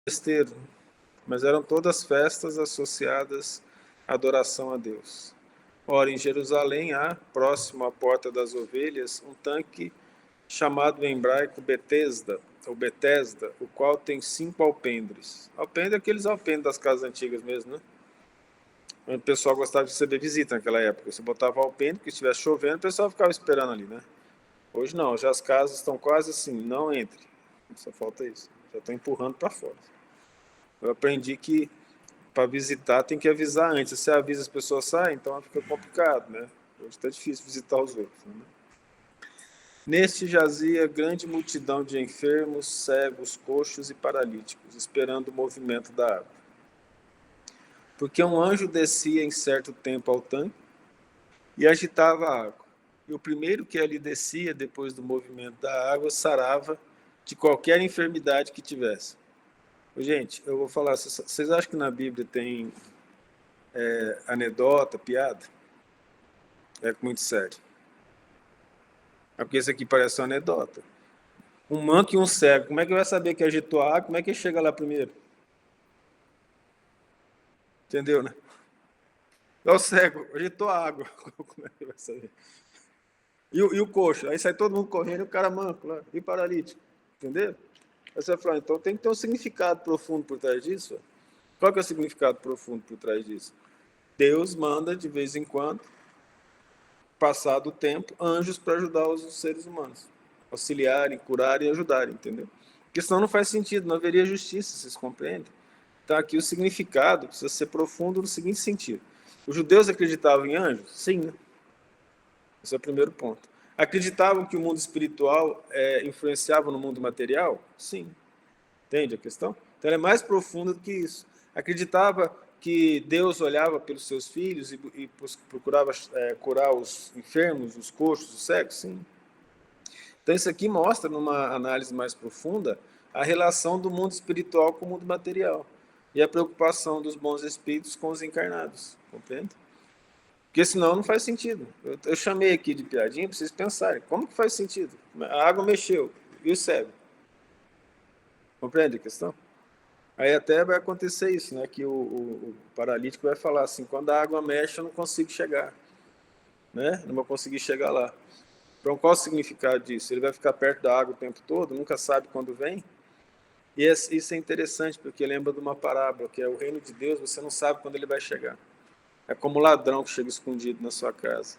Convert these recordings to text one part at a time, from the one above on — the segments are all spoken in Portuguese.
besteira, mas eram todas festas associadas à adoração a Deus. Ora, em Jerusalém há, próximo à Porta das Ovelhas, um tanque chamado em hebraico Betesda, ou Betesda, o qual tem 5 alpendres. Alpendre é aqueles alpendres das casas antigas mesmo, né? O pessoal gostava de receber visita naquela época. Você botava alpendre, porque se estivesse chovendo, o pessoal ficava esperando ali, né? Hoje não, já as casas estão quase assim, não entre. Só falta isso. Já estão empurrando para fora. Eu aprendi que para visitar tem que avisar antes. Se você avisa as pessoas saem, então fica complicado, né? Hoje está difícil visitar os outros. Né? Neste jazia grande multidão de enfermos, cegos, coxos e paralíticos, esperando o movimento da água. Porque um anjo descia em certo tempo ao tanque e agitava a água. E o primeiro que ali descia, depois do movimento da água, sarava de qualquer enfermidade que tivesse. Gente, eu vou falar, vocês acham que na Bíblia tem anedota, piada? É muito sério. É porque isso aqui parece uma anedota. Um manco e um cego, como é que vai saber que agitou a água? Como é que ele chega lá primeiro? Entendeu, né? É o cego, agitou a água. Como é que vai saber? E o coxo, aí sai todo mundo correndo e o cara manco lá, e paralítico. Entendeu? Aí você vai falar, então tem que ter um significado profundo por trás disso. Qual que é o significado profundo por trás disso? Deus manda, de vez em quando, passado o tempo, anjos para ajudar os seres humanos. Auxiliarem, curarem e ajudarem, entendeu? Porque senão não faz sentido, não haveria justiça, vocês compreendem? Então aqui o significado precisa ser profundo no seguinte sentido. Os judeus acreditavam em anjos? Sim, né? Esse é o primeiro ponto. Acreditavam que o mundo espiritual influenciava no mundo material? Sim. Entende a questão? Então ela é mais profunda do que isso. Acreditava que Deus olhava pelos seus filhos e procurava curar os enfermos, os coxos, os cegos? Sim. Então isso aqui mostra, numa análise mais profunda, a relação do mundo espiritual com o mundo material e a preocupação dos bons espíritos com os encarnados, compreende? Porque senão não faz sentido. Eu chamei aqui de piadinha para vocês pensarem, como que faz sentido? A água mexeu, e o cego? Compreende a questão? Aí até vai acontecer isso, né? Que o paralítico vai falar assim, quando a água mexe eu não consigo chegar, né? Não vou conseguir chegar lá. Então qual o significado disso? Ele vai ficar perto da água o tempo todo, nunca sabe quando vem? E isso é interessante, porque lembra de uma parábola, que é o reino de Deus, você não sabe quando ele vai chegar. É como o ladrão que chega escondido na sua casa.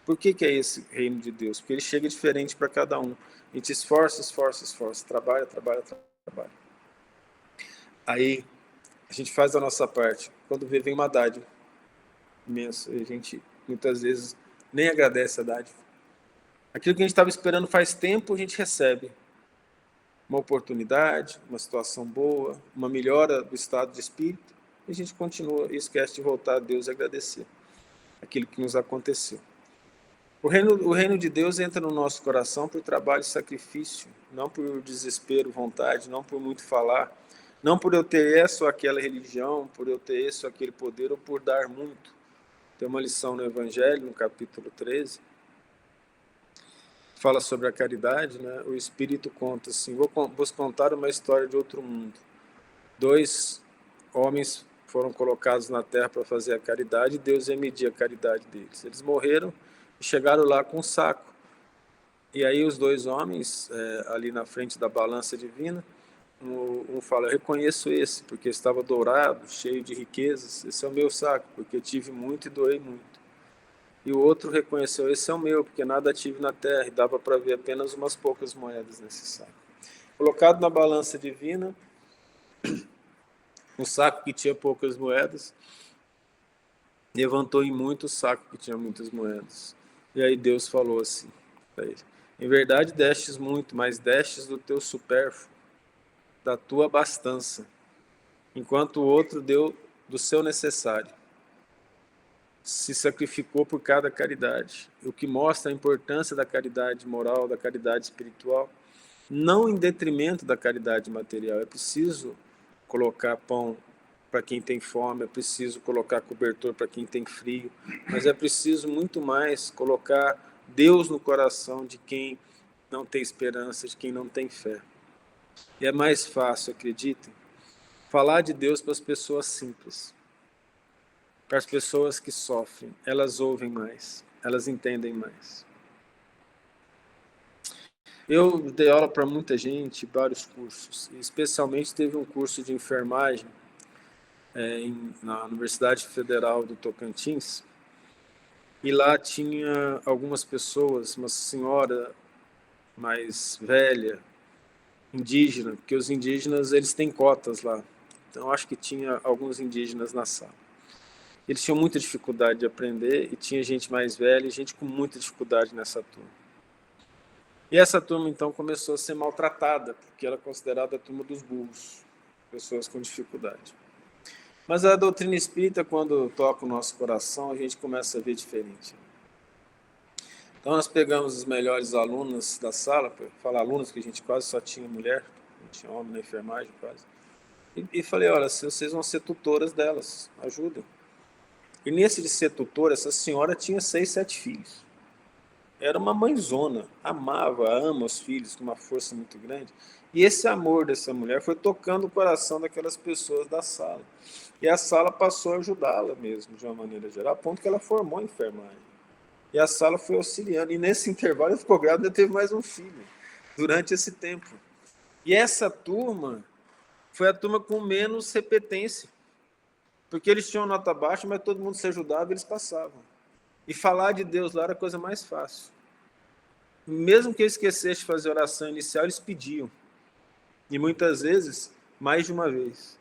Por que é esse reino de Deus? Porque ele chega diferente para cada um. A gente esforça, esforça, esforça, trabalha, trabalha, trabalha. Aí a gente faz a nossa parte. Quando vem uma dádiva imensa, e a gente muitas vezes nem agradece a dádiva. Aquilo que a gente estava esperando faz tempo, a gente recebe uma oportunidade, uma situação boa, uma melhora do estado de espírito, e a gente continua e esquece de voltar a Deus e agradecer aquilo que nos aconteceu. O reino de Deus entra no nosso coração por trabalho e sacrifício, não por desespero, vontade, não por muito falar, não por eu ter essa ou aquela religião, por eu ter esse ou aquele poder, ou por dar muito. Tem uma lição no Evangelho, no capítulo 13, fala sobre a caridade, né? O Espírito conta assim, vou contar uma história de outro mundo. 2 homens foram colocados na terra para fazer a caridade, e Deus ia medir a caridade deles. Eles morreram e chegaram lá com um saco. E aí os 2 homens, ali na frente da balança divina, um fala, eu reconheço esse, porque estava dourado, cheio de riquezas, esse é o meu saco, porque eu tive muito e doei muito. E o outro reconheceu, esse é o meu, porque nada tive na terra, e dava para ver apenas umas poucas moedas nesse saco. Colocado na balança divina, um saco que tinha poucas moedas, levantou em muito o saco que tinha muitas moedas. E aí Deus falou assim para ele, em verdade destes muito, mas destes do teu supérfluo, da tua abastança, enquanto o outro deu do seu necessário. Se sacrificou por cada caridade, o que mostra a importância da caridade moral, da caridade espiritual, não em detrimento da caridade material. É preciso colocar pão para quem tem fome, é preciso colocar cobertor para quem tem frio, mas é preciso muito mais colocar Deus no coração de quem não tem esperança, de quem não tem fé. E é mais fácil, acreditem, falar de Deus para as pessoas simples, para as pessoas que sofrem. Elas ouvem mais, elas entendem mais. Eu dei aula para muita gente, vários cursos, especialmente teve um curso de enfermagem na Universidade Federal do Tocantins, e lá tinha algumas pessoas, uma senhora mais velha, indígena, porque os indígenas eles têm cotas lá, então acho que tinha alguns indígenas na sala. Eles tinham muita dificuldade de aprender e tinha gente mais velha e gente com muita dificuldade nessa turma. E essa turma, então, começou a ser maltratada, porque era considerada a turma dos burros, pessoas com dificuldade. Mas a doutrina espírita, quando toca o nosso coração, a gente começa a ver diferente. Então, nós pegamos os melhores alunos da sala, para falar alunos, que a gente quase só tinha mulher, não tinha homem na enfermagem quase, e falei, olha, vocês vão ser tutoras delas, ajudem. E nesse de ser tutora, essa senhora tinha 6, 7 filhos. Era uma mãezona, ama os filhos com uma força muito grande. E esse amor dessa mulher foi tocando o coração daquelas pessoas da sala. E a sala passou a ajudá-la mesmo, de uma maneira geral, a ponto que ela formou a enfermagem. E a sala foi auxiliando. E nesse intervalo ela ficou grávida e teve mais um filho, durante esse tempo. E essa turma foi a turma com menos repetência. Porque eles tinham nota baixa, mas todo mundo se ajudava e eles passavam. E falar de Deus lá era a coisa mais fácil. Mesmo que eu esquecesse de fazer oração inicial, eles pediam. E muitas vezes, mais de uma vez.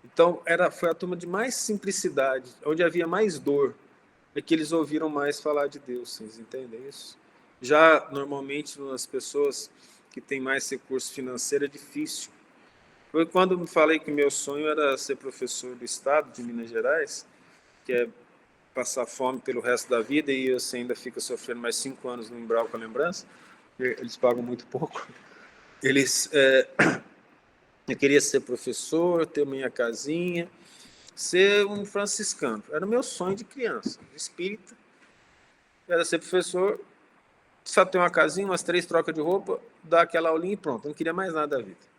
Então, foi a turma de mais simplicidade, onde havia mais dor, é que eles ouviram mais falar de Deus, vocês entendem isso? Já, normalmente, nas pessoas que têm mais recurso financeiro, é difícil. Foi quando eu falei que meu sonho era ser professor do estado de Minas Gerais, que é passar fome pelo resto da vida, e você ainda fica sofrendo mais 5 anos no umbral com a lembrança, eles pagam muito pouco. Eu queria ser professor, ter minha casinha, ser um franciscano. Era o meu sonho de criança, espírita. Era ser professor, só ter uma casinha, umas 3 trocas de roupa, dar aquela aulinha e pronto. Eu não queria mais nada da vida.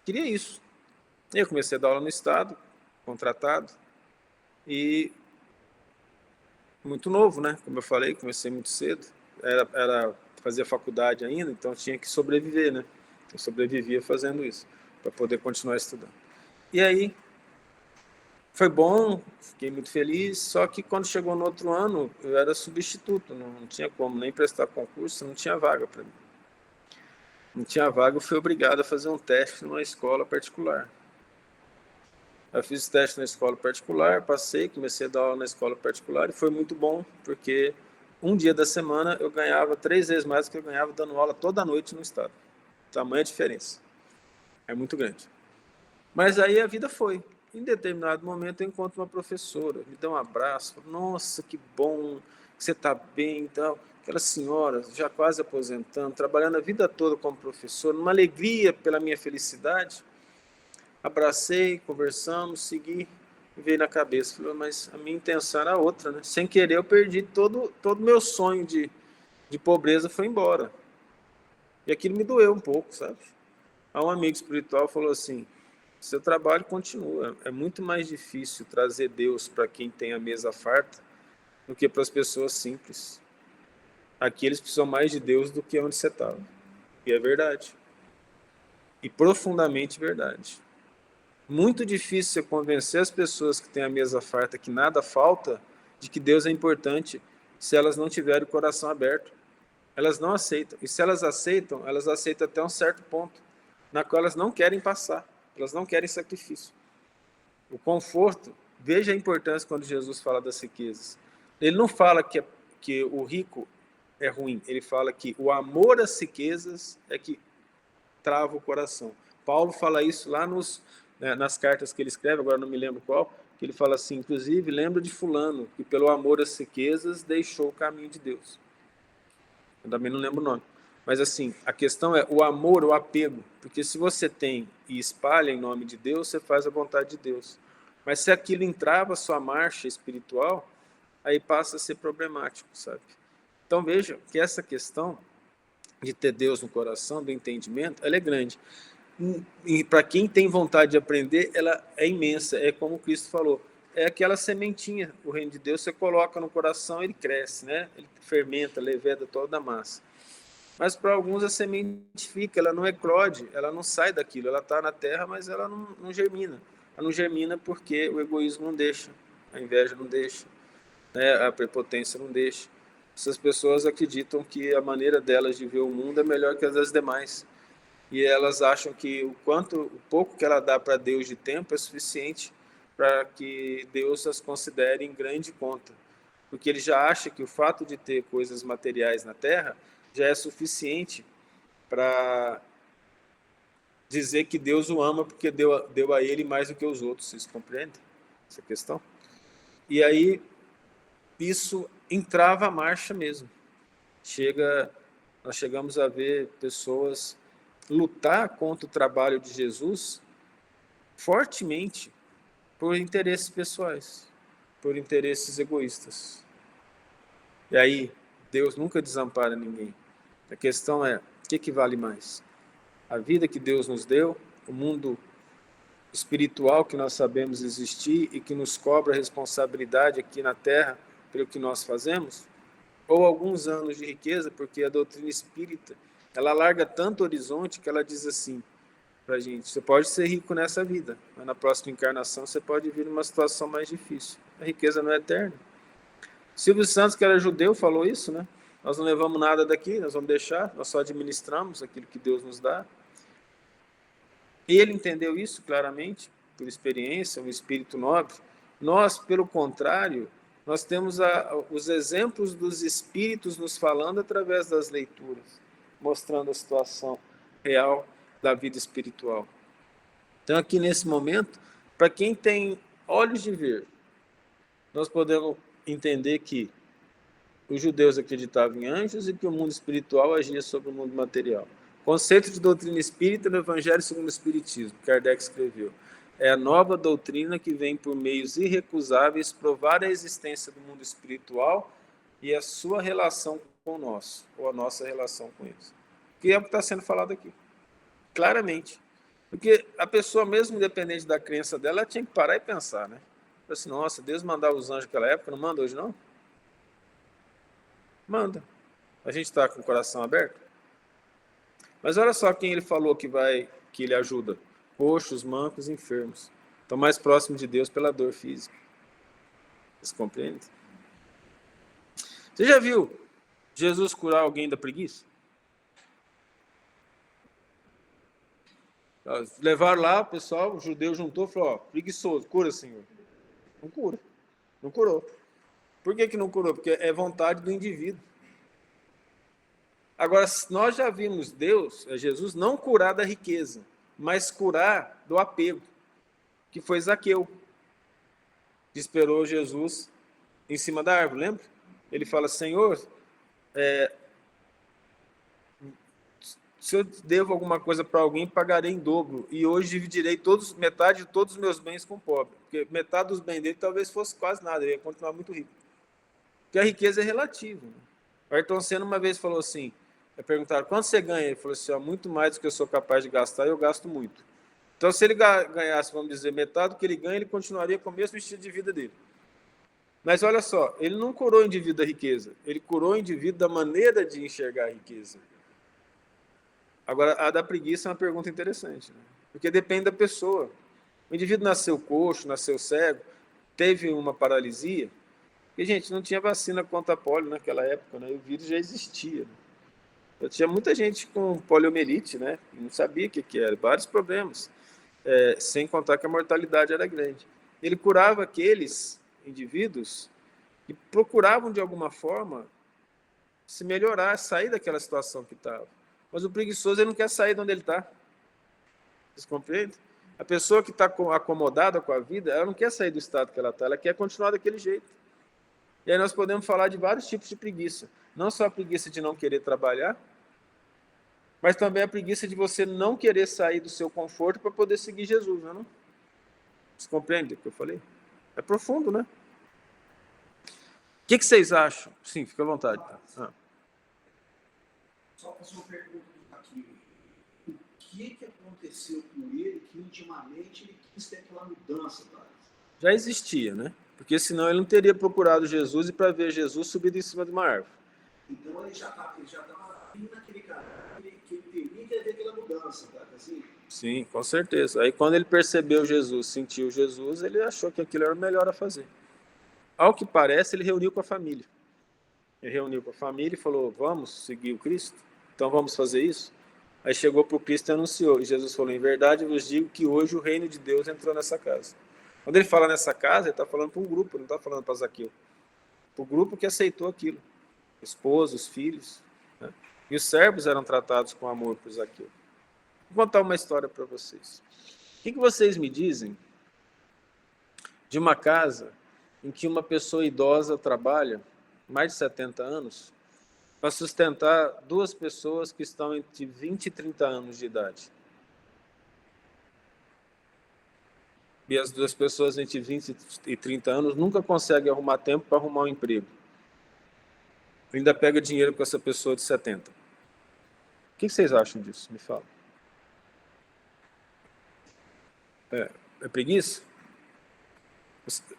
Queria isso. Eu comecei a dar aula no estado, contratado, e muito novo, né? Como eu falei, comecei muito cedo. Era fazer faculdade ainda, então tinha que sobreviver, né? Eu sobrevivia fazendo isso, para poder continuar estudando. E aí, foi bom, fiquei muito feliz, só que quando chegou no outro ano, eu era substituto, não tinha como nem prestar concurso, não tinha vaga para mim. Não tinha vaga, eu fui obrigado a fazer um teste numa escola particular. Eu fiz o teste na escola particular, passei, comecei a dar aula na escola particular e foi muito bom, porque um dia da semana eu ganhava 3 vezes mais do que eu ganhava dando aula toda noite no estado. Tamanha diferença. É muito grande. Mas aí a vida foi. Em determinado momento eu encontro uma professora, me dá um abraço, fala, nossa, que bom, que você está bem e tal. Aquela senhora, já quase aposentando, trabalhando a vida toda como professora, numa alegria pela minha felicidade. Abracei, conversamos, segui, e veio na cabeça. Falei, mas a minha intenção era outra, né? Sem querer eu perdi todo meu sonho de pobreza, foi embora. E aquilo me doeu um pouco, sabe? Aí um amigo espiritual falou assim, seu trabalho continua, é muito mais difícil trazer Deus para quem tem a mesa farta do que para as pessoas simples. Aqui eles precisam mais de Deus do que onde você estava. E é verdade. E profundamente verdade. Muito difícil você convencer as pessoas que têm a mesa farta, que nada falta, de que Deus é importante, se elas não tiverem o coração aberto. Elas não aceitam. E se elas aceitam até um certo ponto, na qual elas não querem passar. Elas não querem sacrifício. O conforto, veja a importância quando Jesus fala das riquezas. Ele não fala que o rico é ruim, ele fala que o amor às riquezas é que trava o coração. Paulo fala isso lá nas cartas que ele escreve, agora não me lembro qual, que ele fala assim, inclusive, lembra de fulano, que pelo amor às riquezas deixou o caminho de Deus. Eu também não lembro o nome. Mas assim, a questão é o amor, o apego, porque se você tem e espalha em nome de Deus, você faz a vontade de Deus. Mas se aquilo entrava a sua marcha espiritual, aí passa a ser problemático, sabe? Então veja que essa questão de ter Deus no coração, do entendimento, ela é grande. E para quem tem vontade de aprender, ela é imensa. É como Cristo falou, é aquela sementinha, o reino de Deus, você coloca no coração, ele cresce, né? Ele fermenta, leveda toda a massa. Mas para alguns a semente fica, ela não eclode, ela não sai daquilo, ela está na terra, mas ela não germina. Ela não germina porque o egoísmo não deixa, a inveja não deixa, né? A prepotência não deixa. Essas pessoas acreditam que a maneira delas de ver o mundo é melhor que as das demais. E elas acham que o pouco que ela dá para Deus de tempo é suficiente para que Deus as considere em grande conta. Porque ele já acha que o fato de ter coisas materiais na terra já é suficiente para dizer que Deus o ama porque deu a ele mais do que os outros. Vocês compreendem essa questão? E aí isso entrava a marcha mesmo. Nós chegamos a ver pessoas lutar contra o trabalho de Jesus fortemente por interesses pessoais, por interesses egoístas. E aí, Deus nunca desampara ninguém. A questão é, o que vale mais? A vida que Deus nos deu, o mundo espiritual que nós sabemos existir e que nos cobra responsabilidade aqui na Terra pelo que nós fazemos? Ou alguns anos de riqueza, porque a doutrina espírita, ela larga tanto horizonte que ela diz assim para a gente, você pode ser rico nessa vida, mas na próxima encarnação você pode vir numa situação mais difícil. A riqueza não é eterna. Silvio Santos, que era judeu, falou isso, né? Nós não levamos nada daqui, nós vamos deixar, nós só administramos aquilo que Deus nos dá. E ele entendeu isso claramente, por experiência, um espírito nobre. Nós, pelo contrário, nós temos os exemplos dos espíritos nos falando através das leituras, mostrando a situação real da vida espiritual. Então, aqui nesse momento, para quem tem olhos de ver, nós podemos entender que os judeus acreditavam em anjos e que o mundo espiritual agia sobre o mundo material. Conceito de doutrina espírita no Evangelho segundo o Espiritismo, Kardec escreveu. É a nova doutrina que vem por meios irrecusáveis provar a existência do mundo espiritual e a sua relação com o nosso, ou a nossa relação com eles. Que é o que está sendo falado aqui. Claramente. Porque a pessoa, mesmo independente da crença dela, ela tinha que parar e pensar, né? Assim, nossa, Deus mandava os anjos naquela época, não manda hoje não? Manda. A gente está com o coração aberto? Mas olha só quem ele falou que ele ajuda. Coxos, mancos, enfermos. Estão mais próximos de Deus pela dor física. Vocês compreendem? Você já viu Jesus curar alguém da preguiça? Levaram lá, o pessoal, o judeu juntou e falou, preguiçoso, cura, Senhor. Não cura. Não curou. Por que não curou? Porque é vontade do indivíduo. Agora, nós já vimos Jesus, não curar da riqueza, mas curar do apego, que foi Zaqueu, que esperou Jesus em cima da árvore, lembra? Ele fala, Senhor, se eu devo alguma coisa para alguém, pagarei em dobro, e hoje dividirei metade de todos os meus bens com o pobre, porque metade dos bens dele talvez fosse quase nada, ele ia continuar muito rico. Porque a riqueza é relativa. O Ayrton Senna uma vez falou assim, perguntaram, quanto você ganha? Ele falou assim, muito mais do que eu sou capaz de gastar, eu gasto muito. Então, se ele ganhasse, vamos dizer, metade do que ele ganha, ele continuaria com o mesmo estilo de vida dele. Mas olha só, ele não curou o indivíduo da riqueza, ele curou o indivíduo da maneira de enxergar a riqueza. Agora, a da preguiça é uma pergunta interessante, né? Porque depende da pessoa. O indivíduo nasceu coxo, nasceu cego, teve uma paralisia, e, gente, não tinha vacina contra a polio naquela época, né? O vírus já existia. Né? Eu tinha muita gente com poliomielite, né? Não sabia o que era, vários problemas, sem contar que a mortalidade era grande. Ele curava aqueles indivíduos que procuravam, de alguma forma, se melhorar, sair daquela situação que estava. Mas o preguiçoso, ele não quer sair de onde ele está. Vocês compreendem? A pessoa que está acomodada com a vida, ela não quer sair do estado que ela está, ela quer continuar daquele jeito. E aí nós podemos falar de vários tipos de preguiça. Não só a preguiça de não querer trabalhar, mas também a preguiça de você não querer sair do seu conforto para poder seguir Jesus, não é? Vocês compreendem o que eu falei? É profundo, né? O que vocês acham? Sim, fica à vontade. Só para a sua pergunta aqui. O que aconteceu com ele que intimamente ele quis ter aquela mudança, Thales? Já existia, né? Porque senão ele não teria procurado Jesus e para ver Jesus subido em cima de uma árvore. Então ele já estava naquele caminho que ele teria que ter aquela mudança, tá? Assim? Sim, com certeza. Aí quando ele percebeu Jesus, sentiu Jesus, ele achou que aquilo era o melhor a fazer. Ao que parece, ele reuniu com a família. Ele reuniu com a família e falou, vamos seguir o Cristo? Então vamos fazer isso? Aí chegou para o Cristo e anunciou. E Jesus falou, em verdade eu vos digo que hoje o reino de Deus entrou nessa casa. Quando ele fala nessa casa, ele está falando para um grupo, não está falando para Zaqueu. Para o grupo que aceitou aquilo. Esposos, filhos. Né? E os servos eram tratados com amor por Zaqueu. Vou contar uma história para vocês. O que vocês me dizem de uma casa em que uma pessoa idosa trabalha, mais de 70 anos, para sustentar duas pessoas que estão entre 20 e 30 anos de idade? E as duas pessoas entre 20 e 30 anos nunca conseguem arrumar tempo para arrumar um emprego. Ainda pega dinheiro com essa pessoa de 70. O que vocês acham disso? Me fala. É preguiça?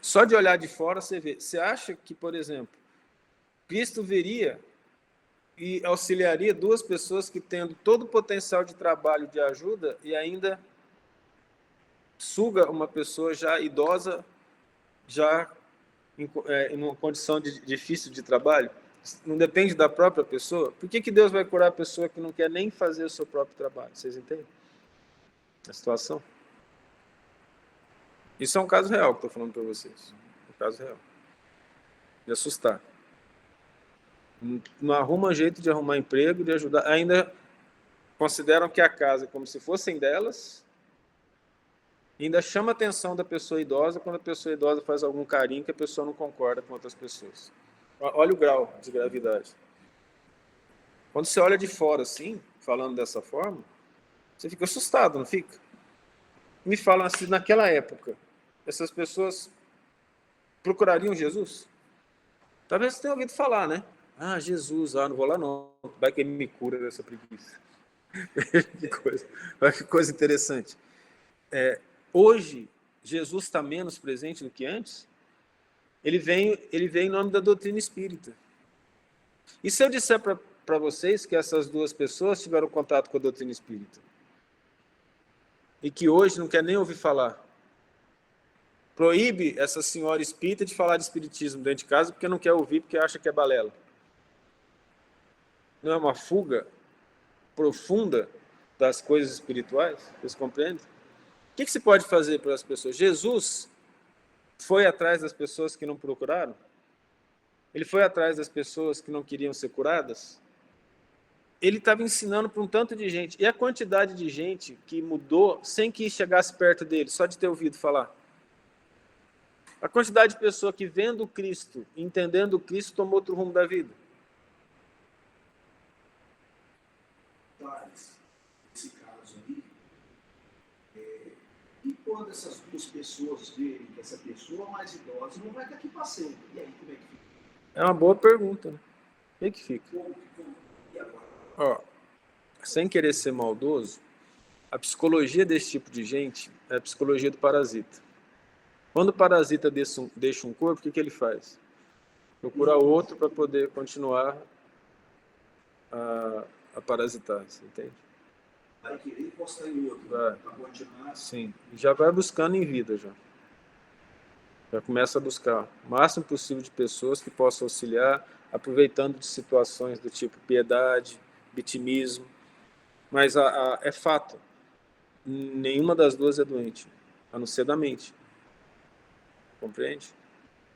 Só de olhar de fora você vê. Você acha que, por exemplo, Cristo viria e auxiliaria duas pessoas que tendo todo o potencial de trabalho, de ajuda, e ainda suga uma pessoa já idosa, já em uma condição difícil de trabalho? Não depende da própria pessoa? Por que Deus vai curar a pessoa que não quer nem fazer o seu próprio trabalho? Vocês entendem a situação? Isso é um caso real que estou falando para vocês. Um caso real. De assustar. Não arruma jeito de arrumar emprego, de ajudar. Ainda consideram que a casa é como se fossem delas. E ainda chama a atenção da pessoa idosa quando a pessoa idosa faz algum carinho que a pessoa não concorda com outras pessoas. Olha o grau de gravidade. Quando você olha de fora assim, falando dessa forma, você fica assustado, não fica? Me falam assim, naquela época, essas pessoas procurariam Jesus? Talvez você tenha ouvido falar, né? Ah, Jesus, não vou lá não. Vai que ele me cura dessa preguiça. que coisa interessante. Hoje, Jesus está menos presente do que antes. Ele vem em nome da doutrina espírita. E se eu disser para vocês que essas duas pessoas tiveram contato com a doutrina espírita e que hoje não quer nem ouvir falar, proíbe essa senhora espírita de falar de espiritismo dentro de casa porque não quer ouvir, porque acha que é balela. Não é uma fuga profunda das coisas espirituais? Vocês compreendem? O que se pode fazer pelas pessoas? Jesus foi atrás das pessoas que não procuraram? Ele foi atrás das pessoas que não queriam ser curadas? Ele estava ensinando para um tanto de gente. E a quantidade de gente que mudou sem que chegasse perto dele, só de ter ouvido falar? A quantidade de pessoa que vendo Cristo, entendendo o Cristo, tomou outro rumo da vida. Esse caso aí, e quando essas duas pessoas verem que essa pessoa mais idosa não vai estar aqui para sempre, e aí como é que fica? É uma boa pergunta, né? Como é que fica? E agora? Sem querer ser maldoso, a psicologia desse tipo de gente é a psicologia do parasita. Quando o parasita deixa um corpo, o que ele faz? Procura outro para poder continuar a parasitar, você entende? Vai querer encostar em outro, para continuar. Sim, já vai buscando em vida já. Já começa a buscar o máximo possível de pessoas que possam auxiliar, aproveitando de situações do tipo piedade, vitimismo. Mas é fato, nenhuma das duas é doente, a não ser da mente. Compreende?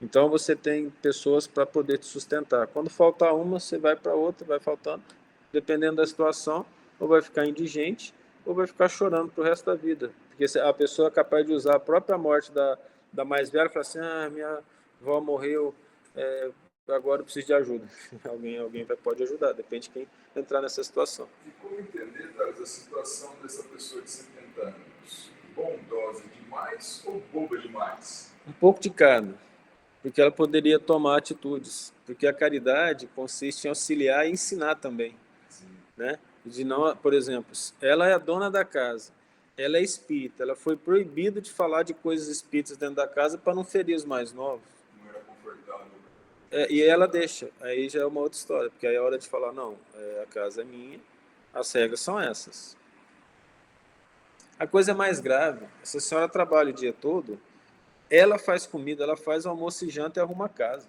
Então você tem pessoas para poder te sustentar. Quando faltar uma, você vai para outra, vai faltando. Dependendo da situação, ou vai ficar indigente, ou vai ficar chorando pro resto da vida. Porque a pessoa é capaz de usar a própria morte da mais velha e falar assim, minha avó morreu, agora eu preciso de ajuda. Alguém pode ajudar, depende de quem entrar nessa situação. E como entender, Thales, a situação dessa pessoa de 70 anos? Bondosa demais ou boba demais? Um pouco de cada, porque ela poderia tomar atitudes. Porque a caridade consiste em auxiliar e ensinar também. Né? De não, por exemplo, ela é a dona da casa, ela é espírita, ela foi proibida de falar de coisas espíritas dentro da casa para não ferir os mais novos. Não era confortável. E ela deixa, aí já é uma outra história, porque aí é hora de falar, não, a casa é minha, as regras são essas. A coisa mais grave, essa senhora trabalha o dia todo, ela faz comida, ela faz almoço e janta e arruma a casa.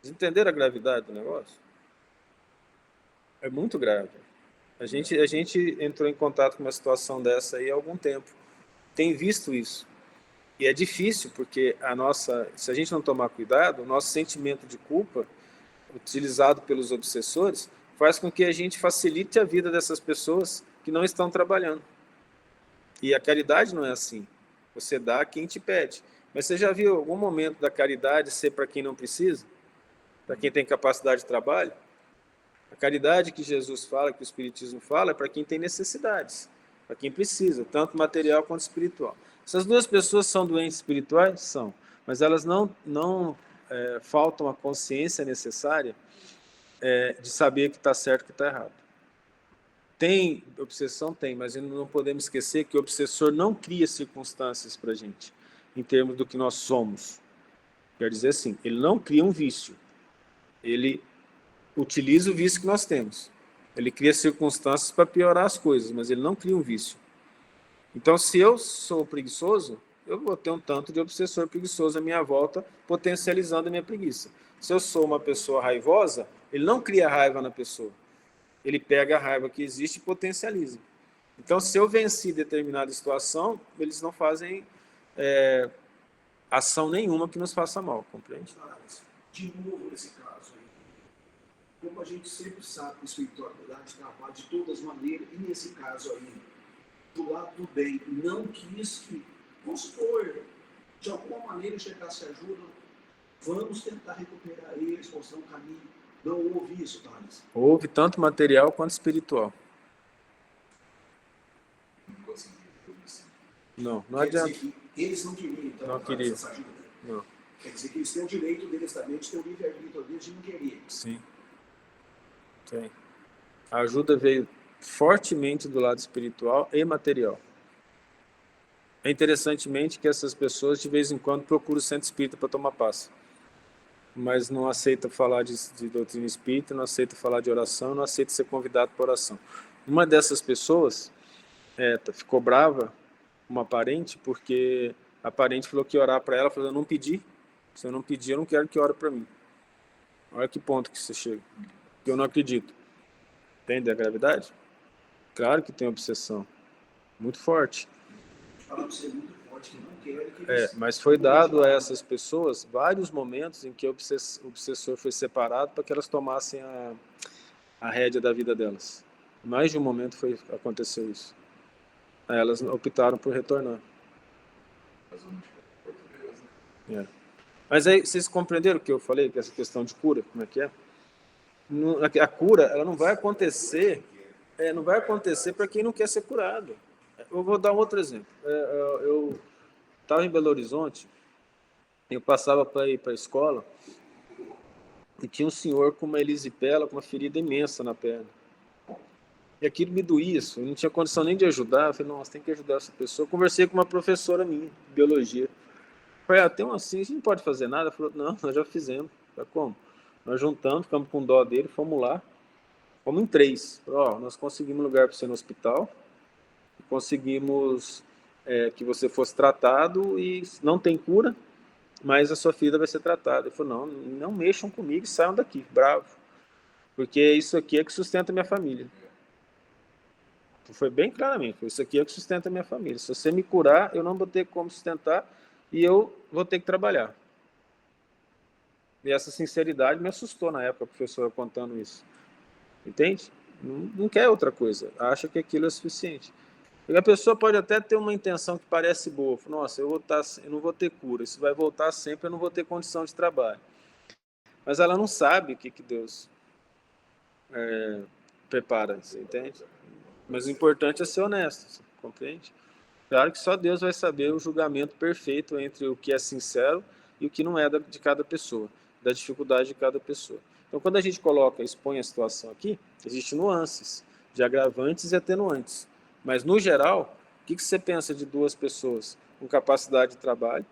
Vocês entenderam a gravidade do negócio? É muito grave. A gente entrou em contato com uma situação dessa aí há algum tempo. Tem visto isso. E é difícil, porque se a gente não tomar cuidado, o nosso sentimento de culpa, utilizado pelos obsessores, faz com que a gente facilite a vida dessas pessoas que não estão trabalhando. E a caridade não é assim. Você dá a quem te pede. Mas você já viu algum momento da caridade ser para quem não precisa? Para quem tem capacidade de trabalho? A caridade que Jesus fala, que o Espiritismo fala, é para quem tem necessidades, para quem precisa, tanto material quanto espiritual. Essas duas pessoas são doentes espirituais? São, mas elas não faltam a consciência necessária de saber que está certo e que está errado. Tem obsessão? Tem, mas não podemos esquecer que o obsessor não cria circunstâncias para a gente, em termos do que nós somos. Quer dizer assim, ele não cria um vício, ele utiliza o vício que nós temos. Ele cria circunstâncias para piorar as coisas, mas ele não cria um vício. Então, se eu sou preguiçoso, eu vou ter um tanto de obsessor preguiçoso à minha volta, potencializando a minha preguiça. Se eu sou uma pessoa raivosa, ele não cria raiva na pessoa. Ele pega a raiva que existe e potencializa. Então, se eu venci determinada situação, eles não fazem ação nenhuma que nos faça mal, compreende? De novo, nesse caso aí, como a gente sempre sabe que a espiritualidade trabalha de todas as maneiras, e nesse caso aí, do lado do bem, não quis que, vamos supor, de alguma maneira chegasse ajuda, vamos tentar recuperar eles, mostrar um caminho. Não houve isso, Thales? Houve tanto material quanto espiritual. Não consegui tudo assim. Não Quer adianta. dizer que eles não queriam, então, Não queriam. essa ajuda. Não. Quer dizer que eles têm o direito deles também de ter o livre-arbítrio deles de não querer. Sim. Tem. A ajuda veio fortemente do lado espiritual e material. É interessantemente que essas pessoas, de vez em quando, procuram o centro espírita para tomar passe. Mas não aceita falar de doutrina espírita, não aceita falar de oração, não aceita ser convidado para oração. Uma dessas pessoas ficou brava, uma parente, porque a parente falou que ia orar para ela, falou, eu não pedi. Se eu não pedir, eu não quero que ore para mim. Olha que ponto que você chega. Que eu não acredito. Entende a gravidade? Claro que tem obsessão. Muito forte. Falar para você muito forte que não querem que eles... Mas foi dado a essas pessoas vários momentos em que o obsessor foi separado para que elas tomassem a rédea da vida delas. Mais de um momento aconteceu isso. Aí elas optaram por retornar. Mas aí, vocês compreenderam o que eu falei, que essa questão de cura, como é que é? A cura, ela não vai acontecer, para quem não quer ser curado. Eu vou dar um outro exemplo. Eu estava em Belo Horizonte, eu passava para ir para a escola, e tinha um senhor com uma erisipela, com uma ferida imensa na perna. E aquilo me doía, eu não tinha condição nem de ajudar. Eu falei, nossa, tem que ajudar essa pessoa. Eu conversei com uma professora minha, de biologia. Eu falei, tem um assim, a gente não pode fazer nada? Ela falou, não, nós já fizemos. Eu falei, como? Nós juntamos, ficamos com dó dele, fomos lá, fomos em 3. Falei, nós conseguimos lugar para você no hospital, conseguimos que você fosse tratado e não tem cura, mas a sua ferida vai ser tratada. Ele falou, não mexam comigo e saiam daqui, bravo, porque isso aqui é que sustenta a minha família. Foi bem claramente, isso aqui é que sustenta a minha família. Se você me curar, eu não vou ter como sustentar e eu vou ter que trabalhar. E essa sinceridade me assustou na época, a professora contando isso. Entende? Não quer outra coisa, acha que aquilo é suficiente. E a pessoa pode até ter uma intenção que parece boa. Nossa, eu não vou ter cura, isso vai voltar sempre, eu não vou ter condição de trabalho. Mas ela não sabe o que Deus prepara, você entende? Mas o importante é ser honesto, você compreende? Claro que só Deus vai saber o julgamento perfeito entre o que é sincero e o que não é de cada pessoa, da dificuldade de cada pessoa. Então, quando a gente expõe a situação aqui, existem nuances de agravantes e atenuantes. Mas, no geral, o que você pensa de duas pessoas com capacidade de trabalho,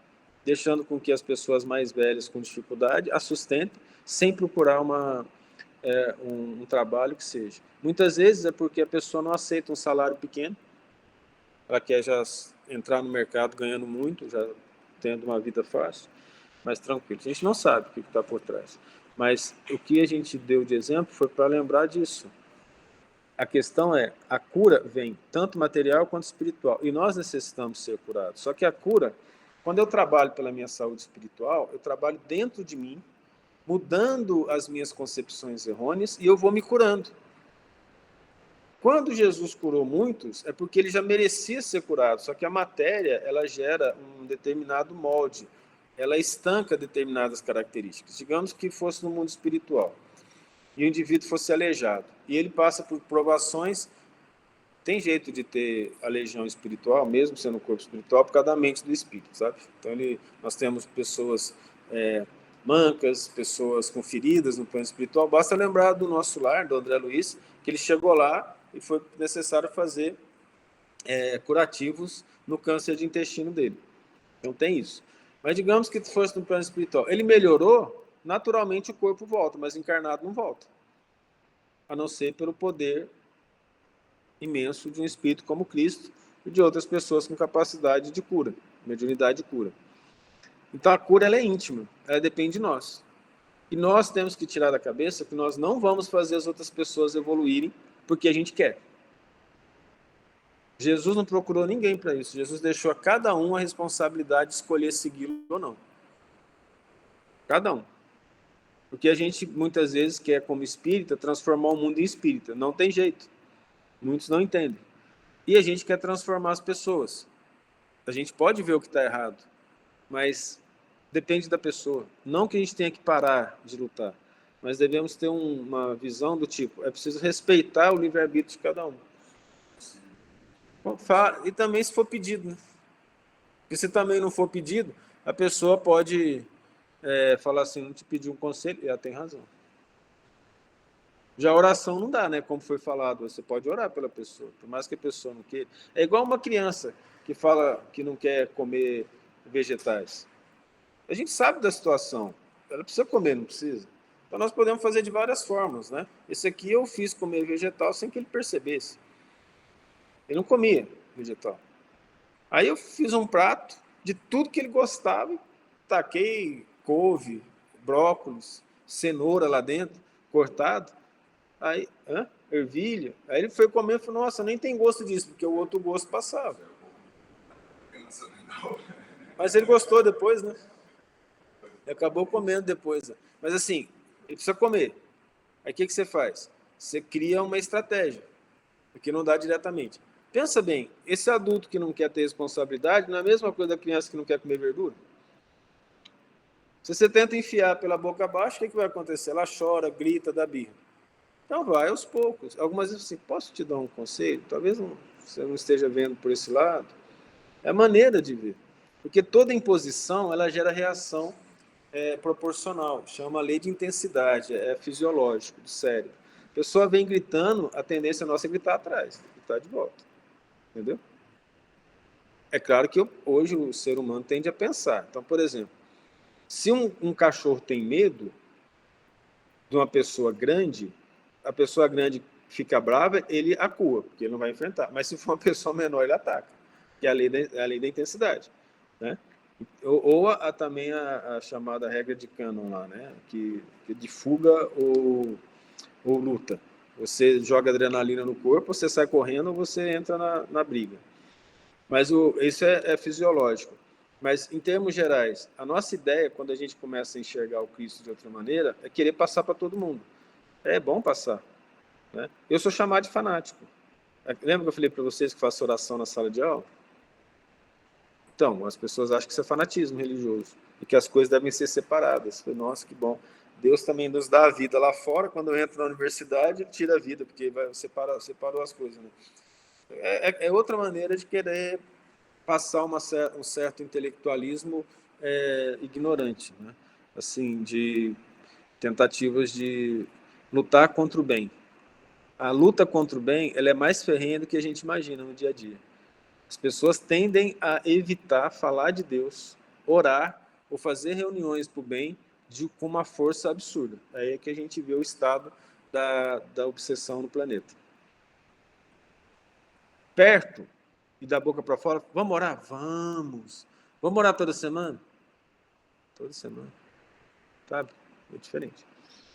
deixando com que as pessoas mais velhas com dificuldade a sustentem, sem procurar um trabalho que seja? Muitas vezes é porque a pessoa não aceita um salário pequeno, ela quer já entrar no mercado ganhando muito, já tendo uma vida fácil, mais tranquilo. A gente não sabe o que está por trás. Mas o que a gente deu de exemplo foi para lembrar disso. A questão é, a cura vem tanto material quanto espiritual. E nós necessitamos ser curados. Só que a cura, quando eu trabalho pela minha saúde espiritual, eu trabalho dentro de mim, mudando as minhas concepções errôneas, e eu vou me curando. Quando Jesus curou muitos, é porque ele já merecia ser curado, só que a matéria, ela gera um determinado molde, ela estanca determinadas características. Digamos que fosse no mundo espiritual, e o indivíduo fosse aleijado, e ele passa por provações. Tem jeito de ter a legião espiritual, mesmo sendo um corpo espiritual, por causa da mente do espírito, sabe? Então, nós temos pessoas mancas, pessoas com feridas no plano espiritual. Basta lembrar do nosso lar, do André Luiz, que ele chegou lá e foi necessário fazer curativos no câncer de intestino dele. Então tem isso. Mas digamos que fosse no plano espiritual. Ele melhorou, naturalmente o corpo volta, mas encarnado não volta. A não ser pelo poder imenso de um espírito como Cristo e de outras pessoas com capacidade de cura, mediunidade de cura. Então a cura ela é íntima, ela depende de nós. E nós temos que tirar da cabeça que nós não vamos fazer as outras pessoas evoluírem porque a gente quer. Jesus não procurou ninguém para isso. Jesus deixou a cada um a responsabilidade de escolher segui-lo ou não. Cada um. Porque a gente muitas vezes quer, como espírita, transformar o mundo em espírita. Não tem jeito. Muitos não entendem. E a gente quer transformar as pessoas. A gente pode ver o que está errado, mas depende da pessoa. Não que a gente tenha que parar de lutar, mas devemos ter uma visão do tipo, é preciso respeitar o livre-arbítrio de cada um. E também se for pedido, né? Porque se também não for pedido, a pessoa pode falar assim, não te pedi um conselho, e ela tem razão. Já a oração não dá, né? Como foi falado, você pode orar pela pessoa, por mais que a pessoa não queira. É igual uma criança que fala que não quer comer vegetais. A gente sabe da situação, ela precisa comer, não precisa. Então nós podemos fazer de várias formas, né? Esse aqui eu fiz comer vegetal sem que ele percebesse. Ele não comia vegetal. Aí eu fiz um prato de tudo que ele gostava, taquei couve, brócolis, cenoura lá dentro, cortado. Aí, ervilha. Aí ele foi comer e falou, nossa, nem tem gosto disso, porque o outro gosto passava. Mas ele gostou depois, né? Ele acabou comendo depois. Mas assim, ele precisa comer. Aí o que você faz? Você cria uma estratégia, porque não dá diretamente. Pensa bem, esse adulto que não quer ter responsabilidade não é a mesma coisa da criança que não quer comer verdura? Se você tenta enfiar pela boca abaixo, o que vai acontecer? Ela chora, grita, dá birra. Então vai aos poucos. Algumas vezes assim, posso te dar um conselho? Talvez você não esteja vendo por esse lado. É a maneira de ver. Porque toda imposição, ela gera reação proporcional. Chama lei de intensidade, é fisiológico, do cérebro. A pessoa vem gritando, a tendência nossa é gritar atrás, gritar de volta. Entendeu? É claro que hoje o ser humano tende a pensar. Então, por exemplo, se um cachorro tem medo de uma pessoa grande, a pessoa grande fica brava, ele acua, porque ele não vai enfrentar. Mas se for uma pessoa menor, ele ataca, que é a lei da intensidade. Né? Ou também a chamada regra de Cannon lá, né? que de fuga ou luta. Você joga adrenalina no corpo, você sai correndo ou você entra na briga. Mas isso é fisiológico. Mas, em termos gerais, a nossa ideia, quando a gente começa a enxergar o Cristo de outra maneira, é querer passar para todo mundo. É bom passar. Né? Eu sou chamado de fanático. Lembra que eu falei para vocês que faço oração na sala de aula? Então, as pessoas acham que isso é fanatismo religioso e que as coisas devem ser separadas. Eu falei, nossa, que bom. Deus também nos dá a vida lá fora. Quando eu entro na universidade, ele tira a vida, porque separou as coisas. Né? É outra maneira de querer passar um certo intelectualismo ignorante, né? Assim, tentativas de lutar contra o bem. A luta contra o bem, ela é mais ferrenha do que a gente imagina no dia a dia. As pessoas tendem a evitar falar de Deus, orar ou fazer reuniões para o bem com uma força absurda. Aí é que a gente vê o estado da obsessão no planeta. Perto e da boca para fora, vamos orar? Vamos. Vamos orar toda semana? Toda semana. Sabe? É diferente.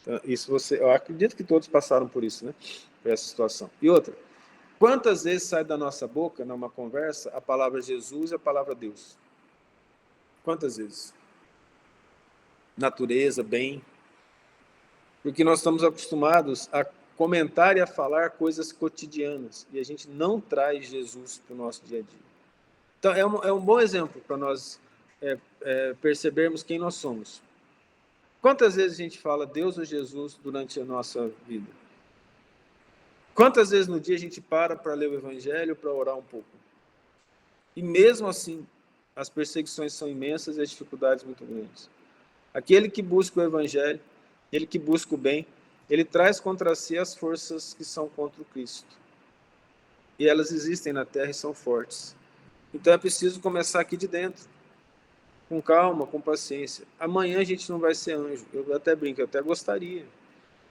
Então, isso eu acredito que todos passaram por isso, né? Por essa situação. E outra, quantas vezes sai da nossa boca, numa conversa, a palavra Jesus e a palavra Deus? Quantas vezes? Natureza, bem. Porque nós estamos acostumados a comentar e a falar coisas cotidianas, e a gente não traz Jesus para o nosso dia a dia. Então, é um bom exemplo para nós percebermos quem nós somos. Quantas vezes a gente fala Deus ou Jesus durante a nossa vida? Quantas vezes no dia a gente para ler o Evangelho, para orar um pouco? E mesmo assim, as perseguições são imensas e as dificuldades muito grandes. Aquele que busca o Evangelho, aquele que busca o bem, ele traz contra si as forças que são contra o Cristo. E elas existem na terra e são fortes. Então é preciso começar aqui de dentro, com calma, com paciência. Amanhã a gente não vai ser anjo. Eu até brinco, eu até gostaria,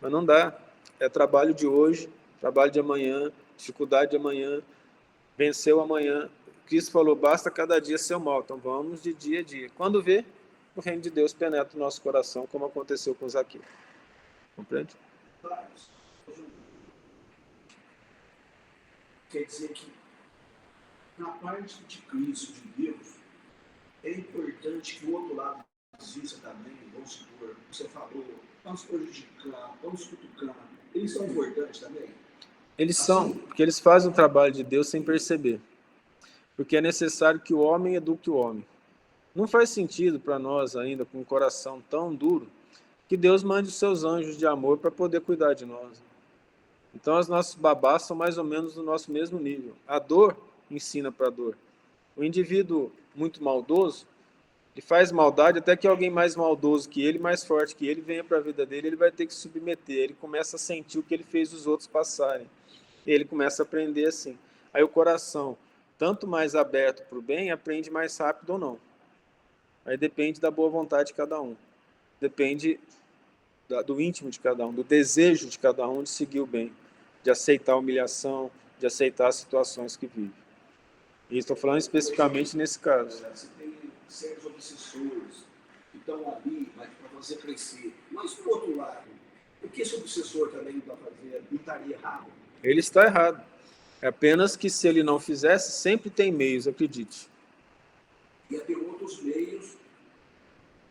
mas não dá. É trabalho de hoje, trabalho de amanhã, dificuldade de amanhã, venceu amanhã. Cristo falou, basta cada dia ser mal. Então vamos de dia a dia. Quando vê, o reino de Deus penetra o nosso coração, como aconteceu com Zaqueu. Compreende? Quer dizer que, na parte de Cristo, de Deus, é importante que o outro lado exista também, vamos supor, você falou, vamos prejudicar, vamos cutucar, eles são importantes também? Eles são, porque eles fazem o trabalho de Deus sem perceber. Porque é necessário que o homem eduque o homem. Não faz sentido para nós ainda, com um coração tão duro, que Deus mande os seus anjos de amor para poder cuidar de nós. Então, os nossos babás são mais ou menos do nosso mesmo nível. A dor ensina para a dor. O indivíduo muito maldoso, ele faz maldade até que alguém mais maldoso que ele, mais forte que ele, venha para a vida dele, ele vai ter que se submeter. Ele começa a sentir o que ele fez os outros passarem. Ele começa a aprender assim. Aí o coração, tanto mais aberto para o bem, aprende mais rápido ou não. Aí depende da boa vontade de cada um. Depende do íntimo de cada um, do desejo de cada um de seguir o bem, de aceitar a humilhação, de aceitar as situações que vive. E estou falando especificamente nesse caso. Você tem certos obsessores que estão ali para você crescer. Mas, por outro lado, o que esse obsessor também está fazendo? Não estaria errado? Ele está errado. É apenas que se ele não fizesse, sempre tem meios, acredite. Ia ter outros meios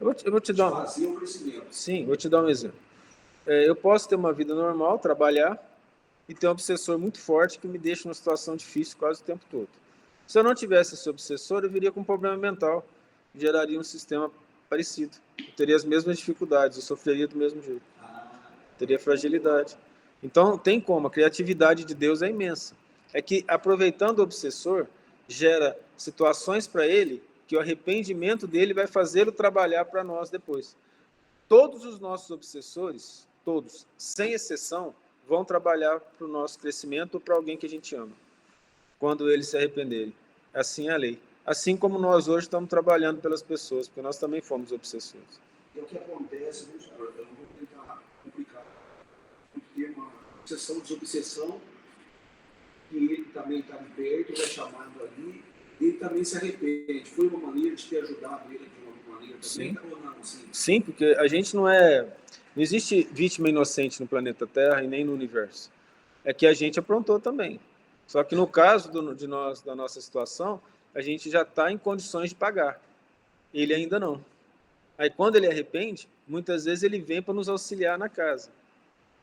Eu vou te dar de fazer o crescimento. Sim, vou te dar um exemplo. Eu posso ter uma vida normal, trabalhar, e ter um obsessor muito forte que me deixa numa situação difícil quase o tempo todo. Se eu não tivesse esse obsessor, eu viria com um problema mental, geraria um sistema parecido. Eu teria as mesmas dificuldades, eu sofreria do mesmo jeito. Teria fragilidade. Então, tem como, a criatividade de Deus é imensa. É que, aproveitando o obsessor, gera situações para ele que o arrependimento dele vai fazê-lo trabalhar para nós depois. Todos os nossos obsessores, todos, sem exceção, vão trabalhar para o nosso crescimento ou para alguém que a gente ama, quando eles se arrependerem. Assim é a lei. Assim como nós hoje estamos trabalhando pelas pessoas, porque nós também fomos obsessores. É o que acontece, eu não vou tentar complicar, porque uma obsessão, desobsessão, que ele também está ali perto, ele é chamado ali, ele também se arrepende. Foi uma maneira de ter ajudado ele de uma maneira também? Sim. Ou não? Assim? Sim, porque a gente não é... Não existe vítima inocente no planeta Terra e nem no universo. É que a gente aprontou também. Só que no caso da nossa situação, a gente já está em condições de pagar. Ele ainda não. Aí quando ele arrepende, muitas vezes ele vem para nos auxiliar na casa.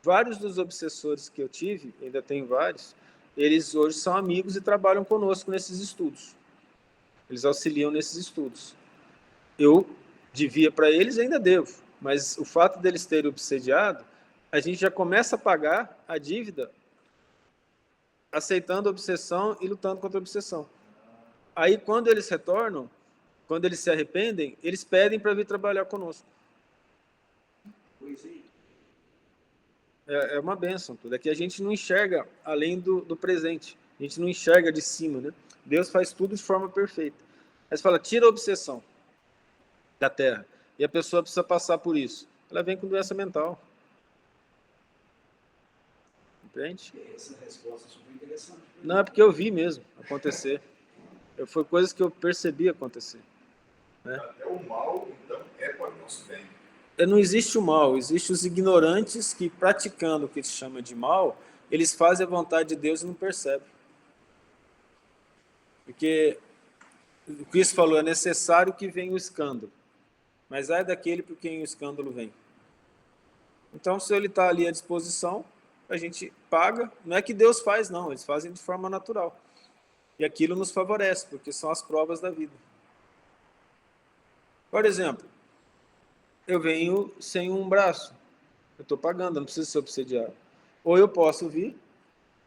Vários dos obsessores que eu tive, ainda tem vários, eles hoje são amigos e trabalham conosco nesses estudos. Eles auxiliam nesses estudos. Eu devia para eles e ainda devo, mas o fato deles terem obsediado, a gente já começa a pagar a dívida aceitando a obsessão e lutando contra a obsessão. Aí, quando eles retornam, quando eles se arrependem, eles pedem para vir trabalhar conosco. Pois é. É uma bênção tudo. É que a gente não enxerga além do presente. A gente não enxerga de cima, né? Deus faz tudo de forma perfeita. Aí você fala, tira a obsessão da terra. E a pessoa precisa passar por isso. Ela vem com doença mental. Entende? Essa resposta é super interessante. Não, é porque eu vi mesmo acontecer. Foi coisas que eu percebi acontecer. Até o mal, então, é para o nosso bem. Não existe o mal, existem os ignorantes que, praticando o que se chama de mal, eles fazem a vontade de Deus e não percebem. Porque o Cristo falou, é necessário que venha o escândalo, mas ai daquele por quem o escândalo vem. Então, se ele está ali à disposição, a gente paga. Não é que Deus faz, não, eles fazem de forma natural. E aquilo nos favorece, porque são as provas da vida. Por exemplo, eu venho sem um braço, eu estou pagando, eu não preciso ser obsediado. Ou eu posso vir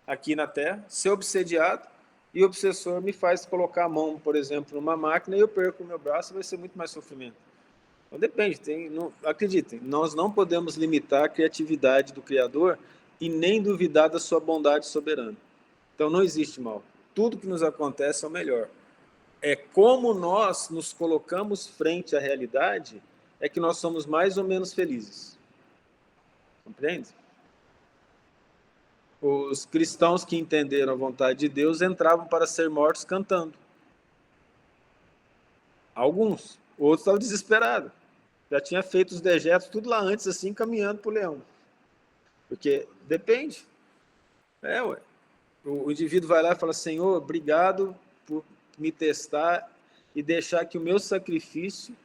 aqui na Terra, ser obsediado, e o obsessor me faz colocar a mão, por exemplo, numa máquina, e eu perco o meu braço, vai ser muito mais sofrimento. Então depende, acreditem, nós não podemos limitar a criatividade do Criador e nem duvidar da sua bondade soberana. Então não existe mal. Tudo que nos acontece é o melhor. É como nós nos colocamos frente à realidade, é que nós somos mais ou menos felizes. Compreende? Os cristãos que entenderam a vontade de Deus entravam para ser mortos cantando. Alguns. Outros estavam desesperados. Já tinha feito os dejetos tudo lá antes, assim, caminhando para o leão. Porque depende. Ué. O indivíduo vai lá e fala, Senhor, obrigado por me testar e deixar que o meu sacrifício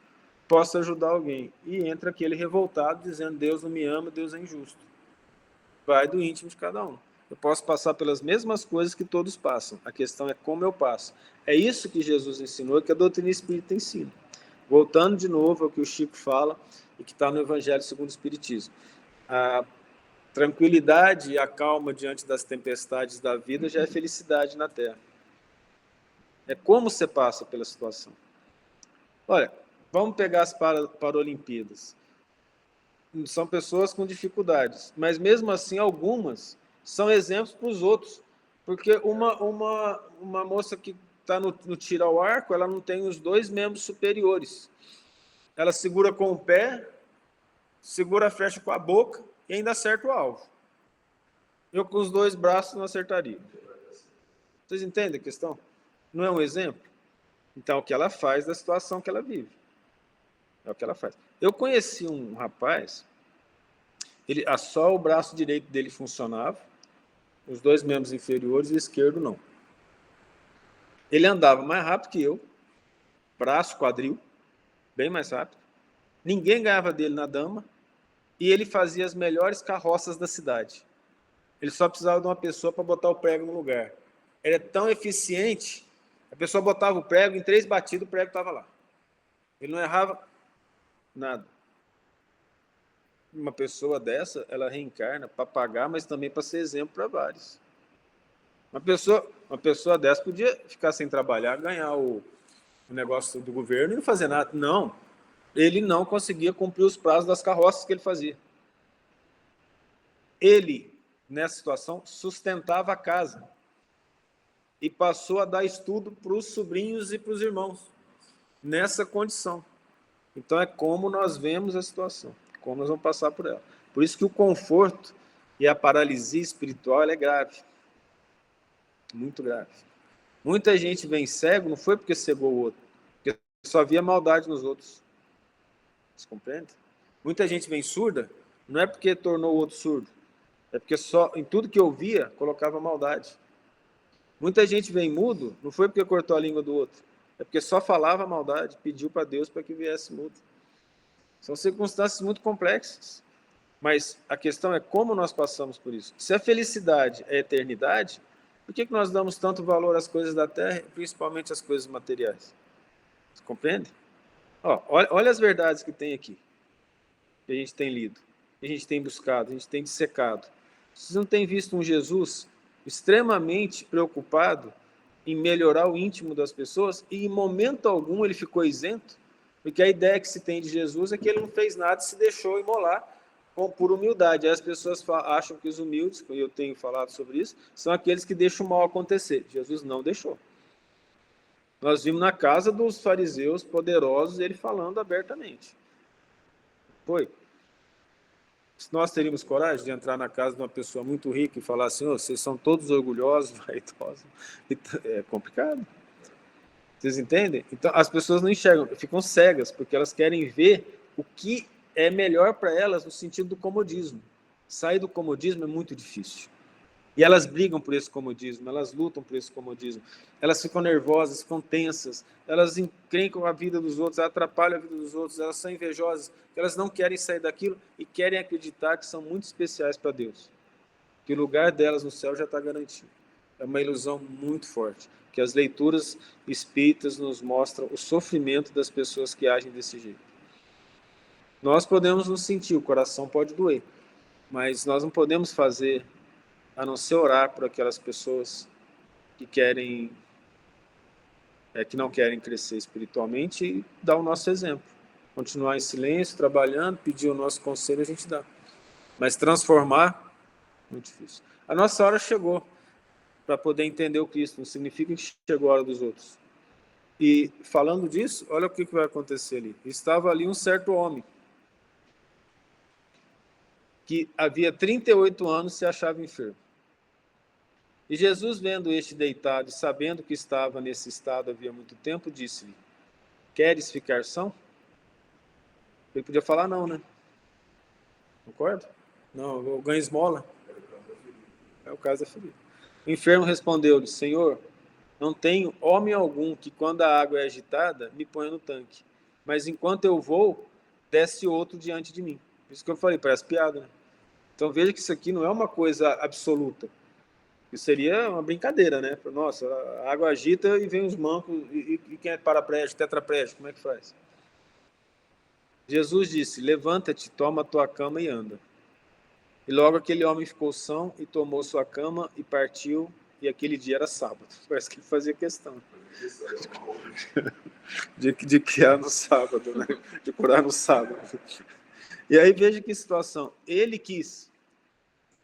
possa ajudar alguém. E entra aquele revoltado dizendo, Deus não me ama, Deus é injusto. Vai do íntimo de cada um. Eu posso passar pelas mesmas coisas que todos passam. A questão é como eu passo. É isso que Jesus ensinou, que a doutrina espírita ensina. Voltando de novo ao que o Chico fala e que está no Evangelho segundo o Espiritismo. A tranquilidade e a calma diante das tempestades da vida já é felicidade na Terra. É como você passa pela situação. Olha, vamos pegar as Paralimpíadas. São pessoas com dificuldades, mas mesmo assim algumas são exemplos para os outros, porque uma moça que está no tiro ao arco, ela não tem os dois membros superiores, ela segura com o pé, segura a flecha com a boca e ainda acerta o alvo. Eu com os dois braços não acertaria. Vocês entendem a questão? Não é um exemplo? Então é o que ela faz da situação que ela vive. É o que ela faz. Eu conheci um rapaz, só o braço direito dele funcionava, os dois membros inferiores e o esquerdo não. Ele andava mais rápido que eu, braço, quadril, bem mais rápido. Ninguém ganhava dele na dama e ele fazia as melhores carroças da cidade. Ele só precisava de uma pessoa para botar o prego no lugar. Ele é tão eficiente, a pessoa botava o prego, em 3 batidas o prego estava lá. Ele não errava nada. Uma pessoa dessa, ela reencarna para pagar, mas também para ser exemplo para vários. Uma pessoa dessa podia ficar sem trabalhar, ganhar o negócio do governo e não fazer nada. Não, ele não conseguia cumprir os prazos das carroças que ele fazia. Ele, nessa situação, sustentava a casa e passou a dar estudo para os sobrinhos e para os irmãos, nessa condição. Então é como nós vemos a situação, como nós vamos passar por ela. Por isso que o conforto e a paralisia espiritual é grave. Muito grave. Muita gente vem cego, não foi porque cegou o outro, porque só via maldade nos outros. Você compreende? Muita gente vem surda, não é porque tornou o outro surdo, é porque só em tudo que ouvia colocava maldade. Muita gente vem mudo, não foi porque cortou a língua do outro, é porque só falava maldade, pediu para Deus para que viesse mudo. São circunstâncias muito complexas, mas a questão é como nós passamos por isso. Se a felicidade é a eternidade, por que nós damos tanto valor às coisas da terra, principalmente às coisas materiais? Você compreende? Olha as verdades que tem aqui, que a gente tem lido, que a gente tem buscado, a gente tem dissecado. Vocês não têm visto um Jesus extremamente preocupado em melhorar o íntimo das pessoas e em momento algum ele ficou isento, porque a ideia que se tem de Jesus é que ele não fez nada e se deixou imolar por humildade. Aí as pessoas acham que os humildes, e eu tenho falado sobre isso, são aqueles que deixam o mal acontecer. Jesus não deixou. Nós vimos na casa dos fariseus poderosos ele falando abertamente. Foi. Se nós teríamos coragem de entrar na casa de uma pessoa muito rica e falar assim, oh, vocês são todos orgulhosos, vaidosos, é complicado. Vocês entendem? Então, as pessoas não enxergam, ficam cegas, porque elas querem ver o que é melhor para elas no sentido do comodismo. Sair do comodismo é muito difícil. E elas brigam por esse comodismo, elas lutam por esse comodismo. Elas ficam nervosas, ficam tensas, elas encrencam a vida dos outros, atrapalham a vida dos outros, elas são invejosas, elas não querem sair daquilo e querem acreditar que são muito especiais para Deus. Que o lugar delas no céu já está garantido. É uma ilusão muito forte, que as leituras espíritas nos mostram o sofrimento das pessoas que agem desse jeito. Nós podemos nos sentir, o coração pode doer, mas nós não podemos fazer a não ser orar por aquelas pessoas que querem, que não querem crescer espiritualmente e dar o nosso exemplo. Continuar em silêncio, trabalhando, pedir o nosso conselho, a gente dá. Mas transformar, muito difícil. A nossa hora chegou para poder entender o Cristo, não significa que chegou a hora dos outros. E falando disso, olha o que vai acontecer ali. Estava ali um certo homem, que havia 38 anos se achava enfermo. E Jesus, vendo este deitado e sabendo que estava nesse estado havia muito tempo, disse-lhe, queres ficar são? Ele podia falar não, né? Concorda? Não, eu ganho esmola. É o caso da ferida. O enfermo respondeu-lhe, Senhor, não tenho homem algum que quando a água é agitada, me ponha no tanque. Mas enquanto eu vou, desce outro diante de mim. Isso que eu falei, parece piada, né? Então veja que isso aqui não é uma coisa absoluta. Isso seria uma brincadeira, né? Nossa, a água agita e vem os mancos, e quem é paraplégico, tetraplégico, como é que faz? Jesus disse, levanta-te, toma a tua cama e anda. E logo aquele homem ficou são e tomou sua cama e partiu, e aquele dia era sábado. Parece que ele fazia questão de criar no sábado, né? De curar no sábado. E aí veja que situação. Ele quis.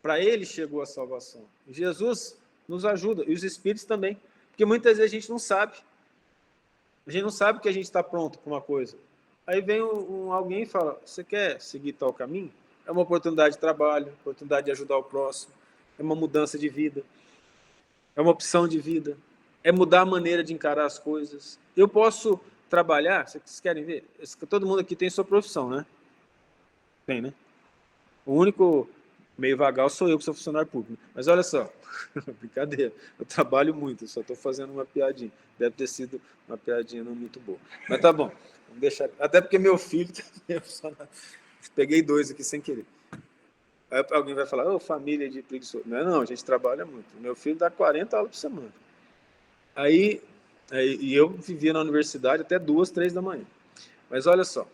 Para ele chegou a salvação. Jesus nos ajuda, e os espíritos também. Porque muitas vezes a gente não sabe. A gente não sabe que a gente está pronto para uma coisa. Aí vem alguém e fala, você quer seguir tal caminho? É uma oportunidade de trabalho, oportunidade de ajudar o próximo, é uma mudança de vida, é uma opção de vida, é mudar a maneira de encarar as coisas. Eu posso trabalhar, vocês querem ver? Todo mundo aqui tem sua profissão, né? Tem, né? O único meio vagal sou eu, que sou funcionário público. Mas olha só, brincadeira, eu trabalho muito, só estou fazendo uma piadinha. Deve ter sido uma piadinha não muito boa. Mas tá bom, vamos deixar. Até porque meu filho também é funcionário. Peguei dois aqui sem querer. Aí alguém vai falar, família de preguiçoso. Não, a gente trabalha muito. Meu filho dá 40 aulas por semana. E eu vivia na universidade até 2, 3 da manhã. Mas olha só,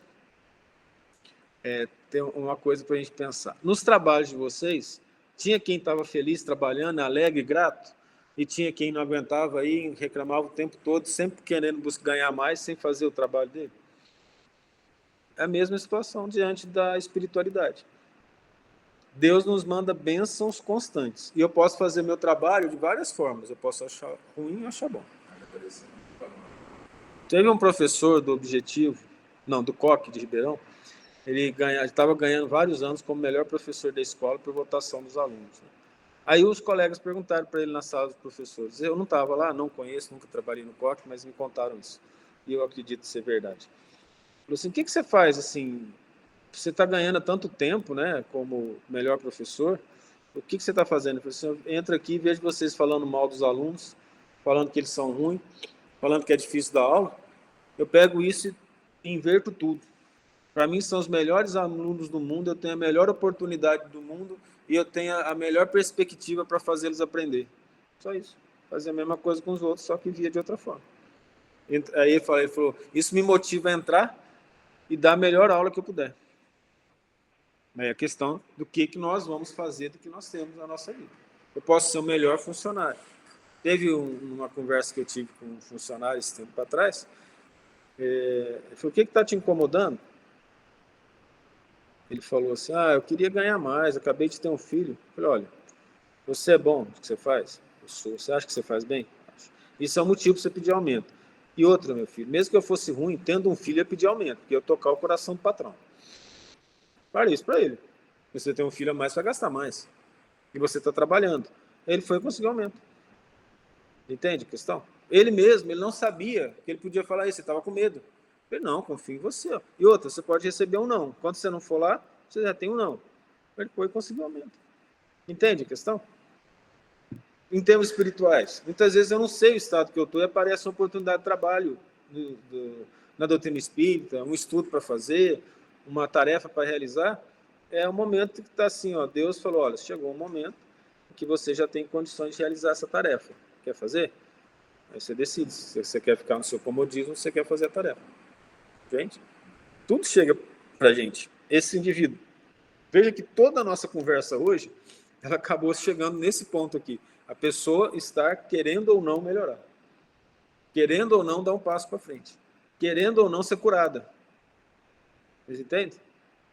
tem uma coisa para a gente pensar. Nos trabalhos de vocês, tinha quem estava feliz trabalhando, alegre, grato, e tinha quem não aguentava aí, reclamava o tempo todo, sempre querendo ganhar mais, sem fazer o trabalho dele. É a mesma situação diante da espiritualidade. Deus nos manda bênçãos constantes. E eu posso fazer meu trabalho de várias formas. Eu posso achar ruim ou achar bom. Teve um professor do Objetivo, do Coque de Ribeirão, ele estava ganhando vários anos como melhor professor da escola por votação dos alunos. Né? Aí os colegas perguntaram para ele na sala dos professores. Eu não estava lá, não conheço, nunca trabalhei no Coque, mas me contaram isso. E eu acredito ser verdade. Falou assim, o que você faz assim? Você está ganhando há tanto tempo, né, como melhor professor, o que você está fazendo? Ele falou assim, eu entro aqui e vejo vocês falando mal dos alunos, falando que eles são ruins, falando que é difícil dar aula, eu pego isso e inverto tudo. Para mim são os melhores alunos do mundo, eu tenho a melhor oportunidade do mundo e eu tenho a melhor perspectiva para fazê-los aprender. Só isso. Fazer a mesma coisa com os outros, só que via de outra forma. Aí ele falou, isso me motiva a entrar e dar a melhor aula que eu puder. É a questão do que nós vamos fazer do que nós temos na nossa vida. Eu posso ser o melhor funcionário. Teve uma conversa que eu tive com um funcionário esse tempo atrás. Ele falou, o que está te incomodando? Ele falou assim, eu queria ganhar mais, eu acabei de ter um filho. Eu falei, olha, você é bom no que você faz? Eu sou. Você acha que você faz bem? Acho. Isso é um motivo para você pedir aumento. E outra, meu filho, mesmo que eu fosse ruim, tendo um filho, eu ia pedir aumento, porque eu ia tocar o coração do patrão. Falei isso para ele. Você tem um filho a mais, vai gastar mais. E você está trabalhando. Ele foi e conseguiu aumento. Entende a questão? Ele mesmo, ele não sabia que ele podia falar isso, ele estava com medo. Ele, não, confio em você. Ó. E outra, você pode receber um não. Quando você não for lá, você já tem um não. Ele foi e conseguiu aumento. Entende a questão? Em termos espirituais, muitas vezes eu não sei o estado que eu estou e aparece uma oportunidade de trabalho na doutrina espírita, um estudo para fazer, uma tarefa para realizar. É um momento que está assim, ó, Deus falou, olha, chegou um momento que você já tem condições de realizar essa tarefa. Quer fazer? Aí você decide se você quer ficar no seu comodismo ou se você quer fazer a tarefa. Gente, tudo chega para a gente. Esse indivíduo. Veja que toda a nossa conversa hoje, ela acabou chegando nesse ponto aqui. A pessoa está querendo ou não melhorar. Querendo ou não dar um passo para frente. Querendo ou não ser curada. Vocês entendem?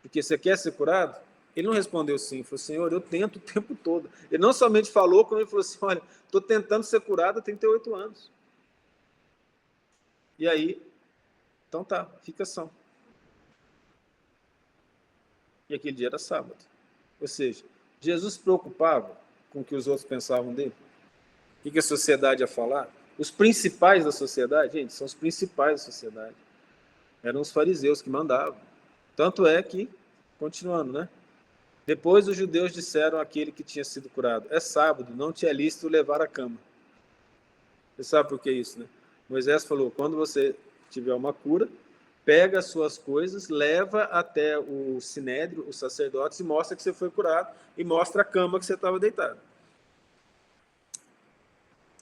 Porque você quer ser curado? Ele não respondeu sim. Ele falou, Senhor, eu tento o tempo todo. Ele não somente falou, como ele falou assim, olha, estou tentando ser curado há 38 anos. E aí, então tá, fica são. E aquele dia era sábado. Ou seja, Jesus se preocupava com o que os outros pensavam dele. O que a sociedade ia falar? Os principais da sociedade, gente, são os principais da sociedade. Eram os fariseus que mandavam. Tanto é que, continuando, né? Depois os judeus disseram àquele que tinha sido curado, é sábado, não te é lícito levar a cama. Você sabe por que isso, né? Moisés falou, quando você tiver uma cura, pega as suas coisas, leva até o sinédrio, os sacerdotes, e mostra que você foi curado, e mostra a cama que você estava deitado.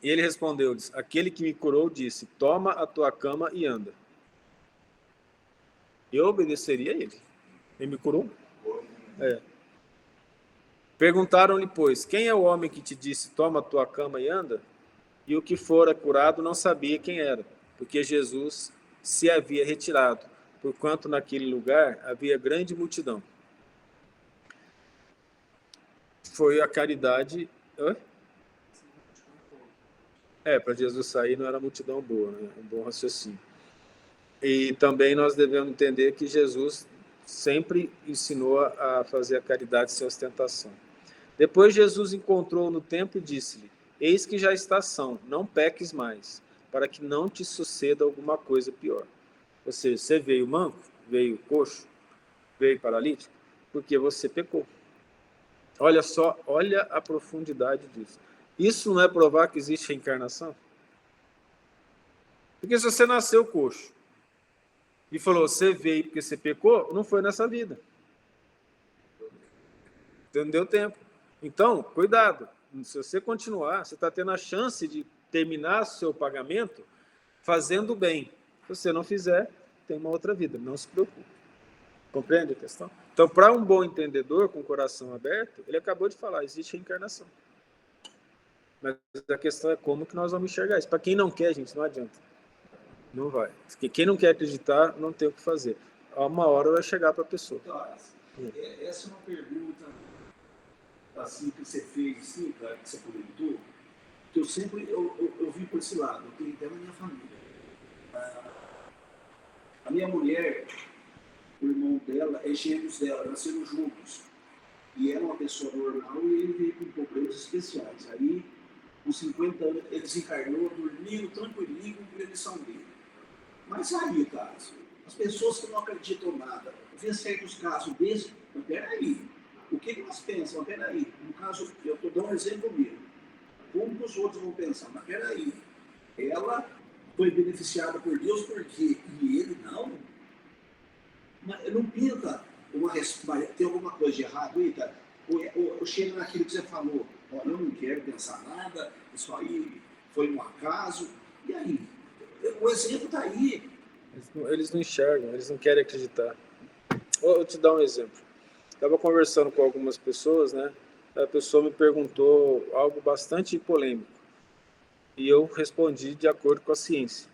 E ele respondeu-lhes, aquele que me curou disse, toma a tua cama e anda. Eu obedeceria a ele. Ele me curou? É. Perguntaram-lhe, pois, quem é o homem que te disse, toma a tua cama e anda? E o que fora curado não sabia quem era, porque Jesus se havia retirado, porquanto naquele lugar havia grande multidão. Foi a caridade... para Jesus sair não era multidão boa, né? Um bom raciocínio. E também nós devemos entender que Jesus sempre ensinou a fazer a caridade sem ostentação. Depois Jesus encontrou no templo e disse-lhe, eis que já estás são, não peques mais, para que não te suceda alguma coisa pior. Ou seja, você veio manco, veio coxo, veio paralítico, porque você pecou. Olha só, olha a profundidade disso. Isso não é provar que existe reencarnação? Porque se você nasceu coxo e falou, você veio porque você pecou, não foi nessa vida. Não deu tempo. Então, cuidado. Se você continuar, você está tendo a chance de terminar o seu pagamento fazendo bem. Se você não fizer, tem uma outra vida. Não se preocupe. Compreende a questão? Então, para um bom entendedor, com o coração aberto, ele acabou de falar, existe reencarnação. Mas a questão é como que nós vamos enxergar isso. Para quem não quer, gente, não adianta. Não vai. Porque quem não quer acreditar, não tem o que fazer. A uma hora vai chegar para a pessoa. Essa é uma pergunta assim que você fez, assim, cara, que você comentou, que eu sempre eu vi por esse lado, eu tenho até na minha família. A minha mulher, o irmão dela, é gêmeos dela, nasceram juntos. E era uma pessoa normal e ele veio com problemas especiais. Aí, com 50 anos, ele desencarnou, dormindo, tranquilinho, com previsão dele. Mas aí, cara, as pessoas que não acreditam nada, vê certos casos desses, mas peraí, o que elas pensam? Mas peraí, no caso, eu estou dando um exemplo mesmo. Como que os outros vão pensar? Mas peraí, ela foi beneficiada por Deus por quê? E ele não? Mas não pinta uma resposta, tem alguma coisa de errado aí, cara? Ou chega naquilo que você falou, olha, eu não quero pensar nada, isso aí foi um acaso, e aí? O exemplo está aí. Eles não enxergam, eles não querem acreditar. Vou te dar um exemplo. Estava conversando com algumas pessoas, né? A pessoa me perguntou algo bastante polêmico. E eu respondi de acordo com a ciência.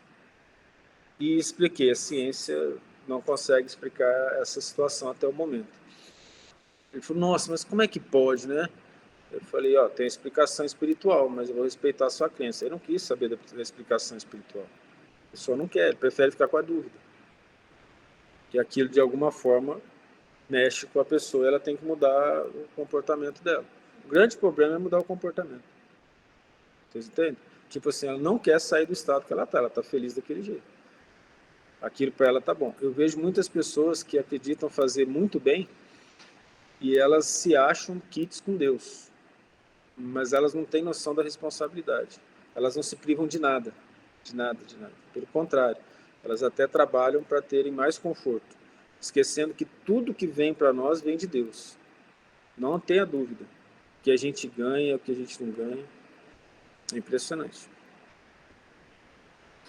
E expliquei, a ciência não consegue explicar essa situação até o momento. Ele falou, nossa, mas como é que pode, né? Eu falei, ó, tem explicação espiritual, mas eu vou respeitar a sua crença. Ele não quis saber da explicação espiritual. A pessoa não quer, ele prefere ficar com a dúvida. Que aquilo, de alguma forma, mexe com a pessoa, ela tem que mudar o comportamento dela. O grande problema é mudar o comportamento. Vocês entendem? Tipo assim, ela não quer sair do estado que ela está feliz daquele jeito. Aquilo para ela tá bom. Eu vejo muitas pessoas que acreditam fazer muito bem e elas se acham quites com Deus, mas elas não têm noção da responsabilidade. Elas não se privam de nada, de nada, de nada. Pelo contrário, elas até trabalham para terem mais conforto, esquecendo que tudo que vem para nós vem de Deus. Não tenha dúvida. O que a gente ganha, o que a gente não ganha. É impressionante.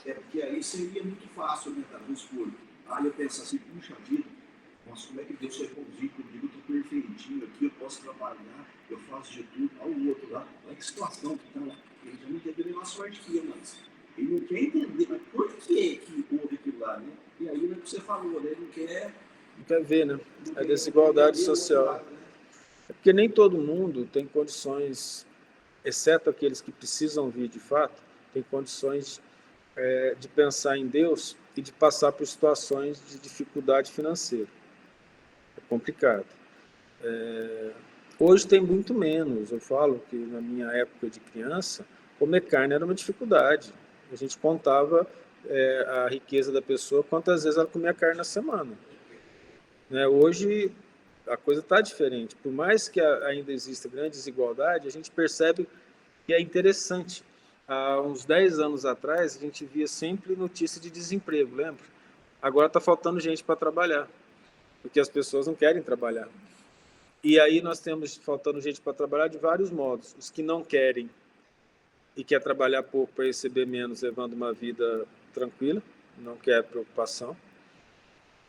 Porque aí seria muito fácil aumentar o escolho. Aí eu penso assim, puxa vida, nossa, como é que Deus foi bonzinho comigo, eu estou perfeitinho aqui, eu posso trabalhar, eu faço de tudo. Olha o outro lá, olha que situação que está lá. Ele já não entendeu nenhuma sorte que eu, mas ele não quer entender, mas por que houve aquilo lá, né? E aí é o que você falou, né? Ele Não quer ver, né? A desigualdade social. É porque nem todo mundo tem condições, exceto aqueles que precisam vir de fato, tem condições de pensar em Deus e de passar por situações de dificuldade financeira. É complicado. Hoje tem muito menos. Eu falo que na minha época de criança, comer carne era uma dificuldade. A gente contava a riqueza da pessoa, quantas vezes ela comia carne na semana. Né? Hoje a coisa está diferente. Por mais que ainda exista grande desigualdade, a gente percebe que é interessante. Há uns 10 anos atrás, a gente via sempre notícia de desemprego, lembra? Agora está faltando gente para trabalhar, porque as pessoas não querem trabalhar. E aí nós temos faltando gente para trabalhar de vários modos. Os que não querem e quer trabalhar pouco para receber menos, levando uma vida tranquila, não quer preocupação.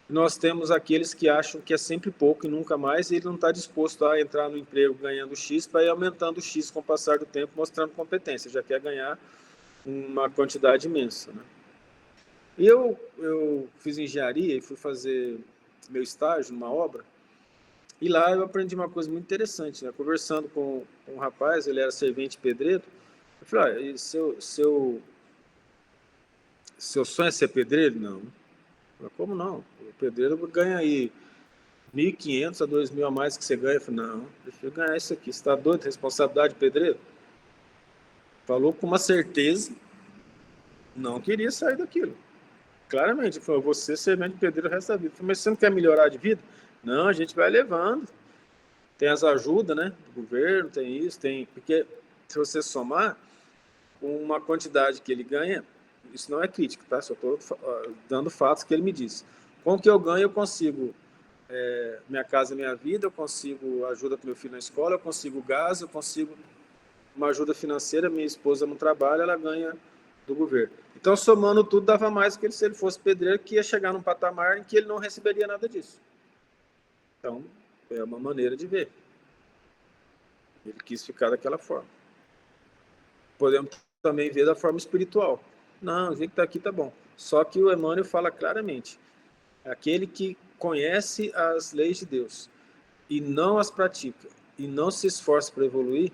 Nós temos aqueles que acham que é sempre pouco e nunca mais, e ele não está disposto a entrar no emprego ganhando X para ir aumentando o X com o passar do tempo, mostrando competência, já quer ganhar uma quantidade imensa. Né? E eu fiz engenharia e fui fazer meu estágio numa obra, e lá eu aprendi uma coisa muito interessante. Né? Conversando com um rapaz, ele era servente pedreiro, eu falei, ah, seu sonho é ser pedreiro? Não. Eu falei, como não? O pedreiro ganha aí 1.500 a 2.000 a mais que você ganha. Eu falei, não, prefiro ganhar isso aqui. Você está doido? Responsabilidade de pedreiro? Falou com uma certeza, não queria sair daquilo. Claramente, ele falou, você servente de pedreiro o resto da vida. Eu falei, mas você não quer melhorar de vida? Não, a gente vai levando. Tem as ajudas, né? Do governo, tem isso, tem... Porque se você somar, uma quantidade que ele ganha, isso não é crítica, tá? Só estou dando fatos que ele me disse. Com o que eu ganho, eu consigo minha casa, minha vida, eu consigo ajuda para meu filho na escola, eu consigo gás, eu consigo uma ajuda financeira, minha esposa não trabalha, ela ganha do governo. Então, somando tudo, dava mais do que ele, se ele fosse pedreiro, que ia chegar num patamar em que ele não receberia nada disso. Então, é uma maneira de ver. Ele quis ficar daquela forma. Podemos também ver da forma espiritual. Não, o jeito que está aqui está bom. Só que o Emmanuel fala claramente, aquele que conhece as leis de Deus e não as pratica, e não se esforça para evoluir,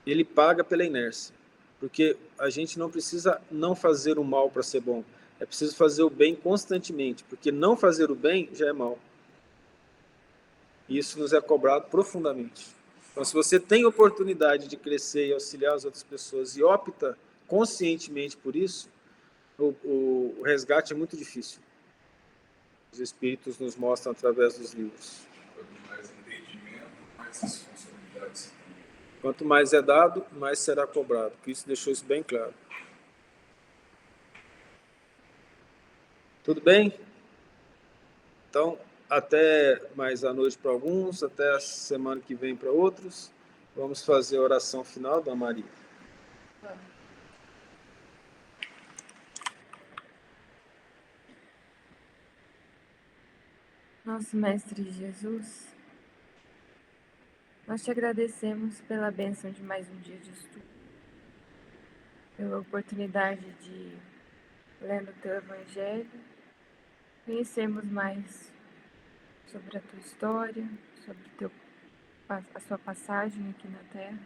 ele paga pela inércia. Porque a gente não precisa não fazer o mal para ser bom, é preciso fazer o bem constantemente, porque não fazer o bem já é mal. E isso nos é cobrado profundamente. Então, se você tem oportunidade de crescer e auxiliar as outras pessoas e opta conscientemente por isso, o resgate é muito difícil. Os espíritos nos mostram através dos livros. Quanto mais entendimento, mais responsabilidade se tem. Quanto mais é dado, mais será cobrado. Cristo deixou isso bem claro. Tudo bem? Então, até mais à noite para alguns, até a semana que vem para outros. Vamos fazer a oração final da Maria. Nosso Mestre Jesus, nós te agradecemos pela bênção de mais um dia de estudo, pela oportunidade de, lendo o teu Evangelho, conhecermos mais sobre a tua história, sobre o teu a sua passagem aqui na Terra,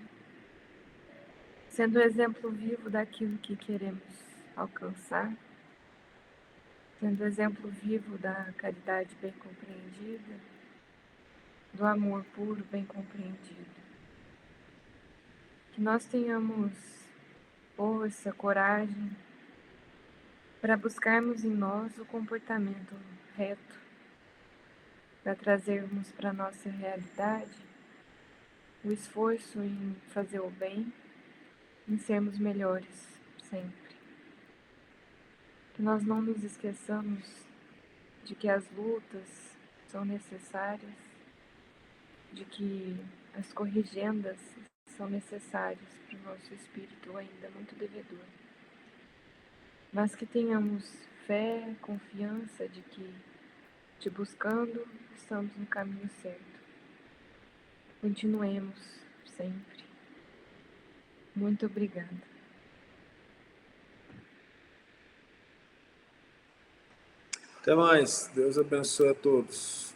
sendo o exemplo vivo daquilo que queremos alcançar, sendo o exemplo vivo da caridade bem compreendida, do amor puro bem compreendido. Que nós tenhamos força, coragem para buscarmos em nós o comportamento reto, para trazermos para a nossa realidade o esforço em fazer o bem, em sermos melhores sempre. Que nós não nos esqueçamos de que as lutas são necessárias, de que as corrigendas são necessárias para o nosso espírito ainda muito devedor. Mas que tenhamos fé, confiança de que, te buscando, estamos no caminho certo. Continuemos sempre. Muito obrigada. Até mais. Deus abençoe a todos.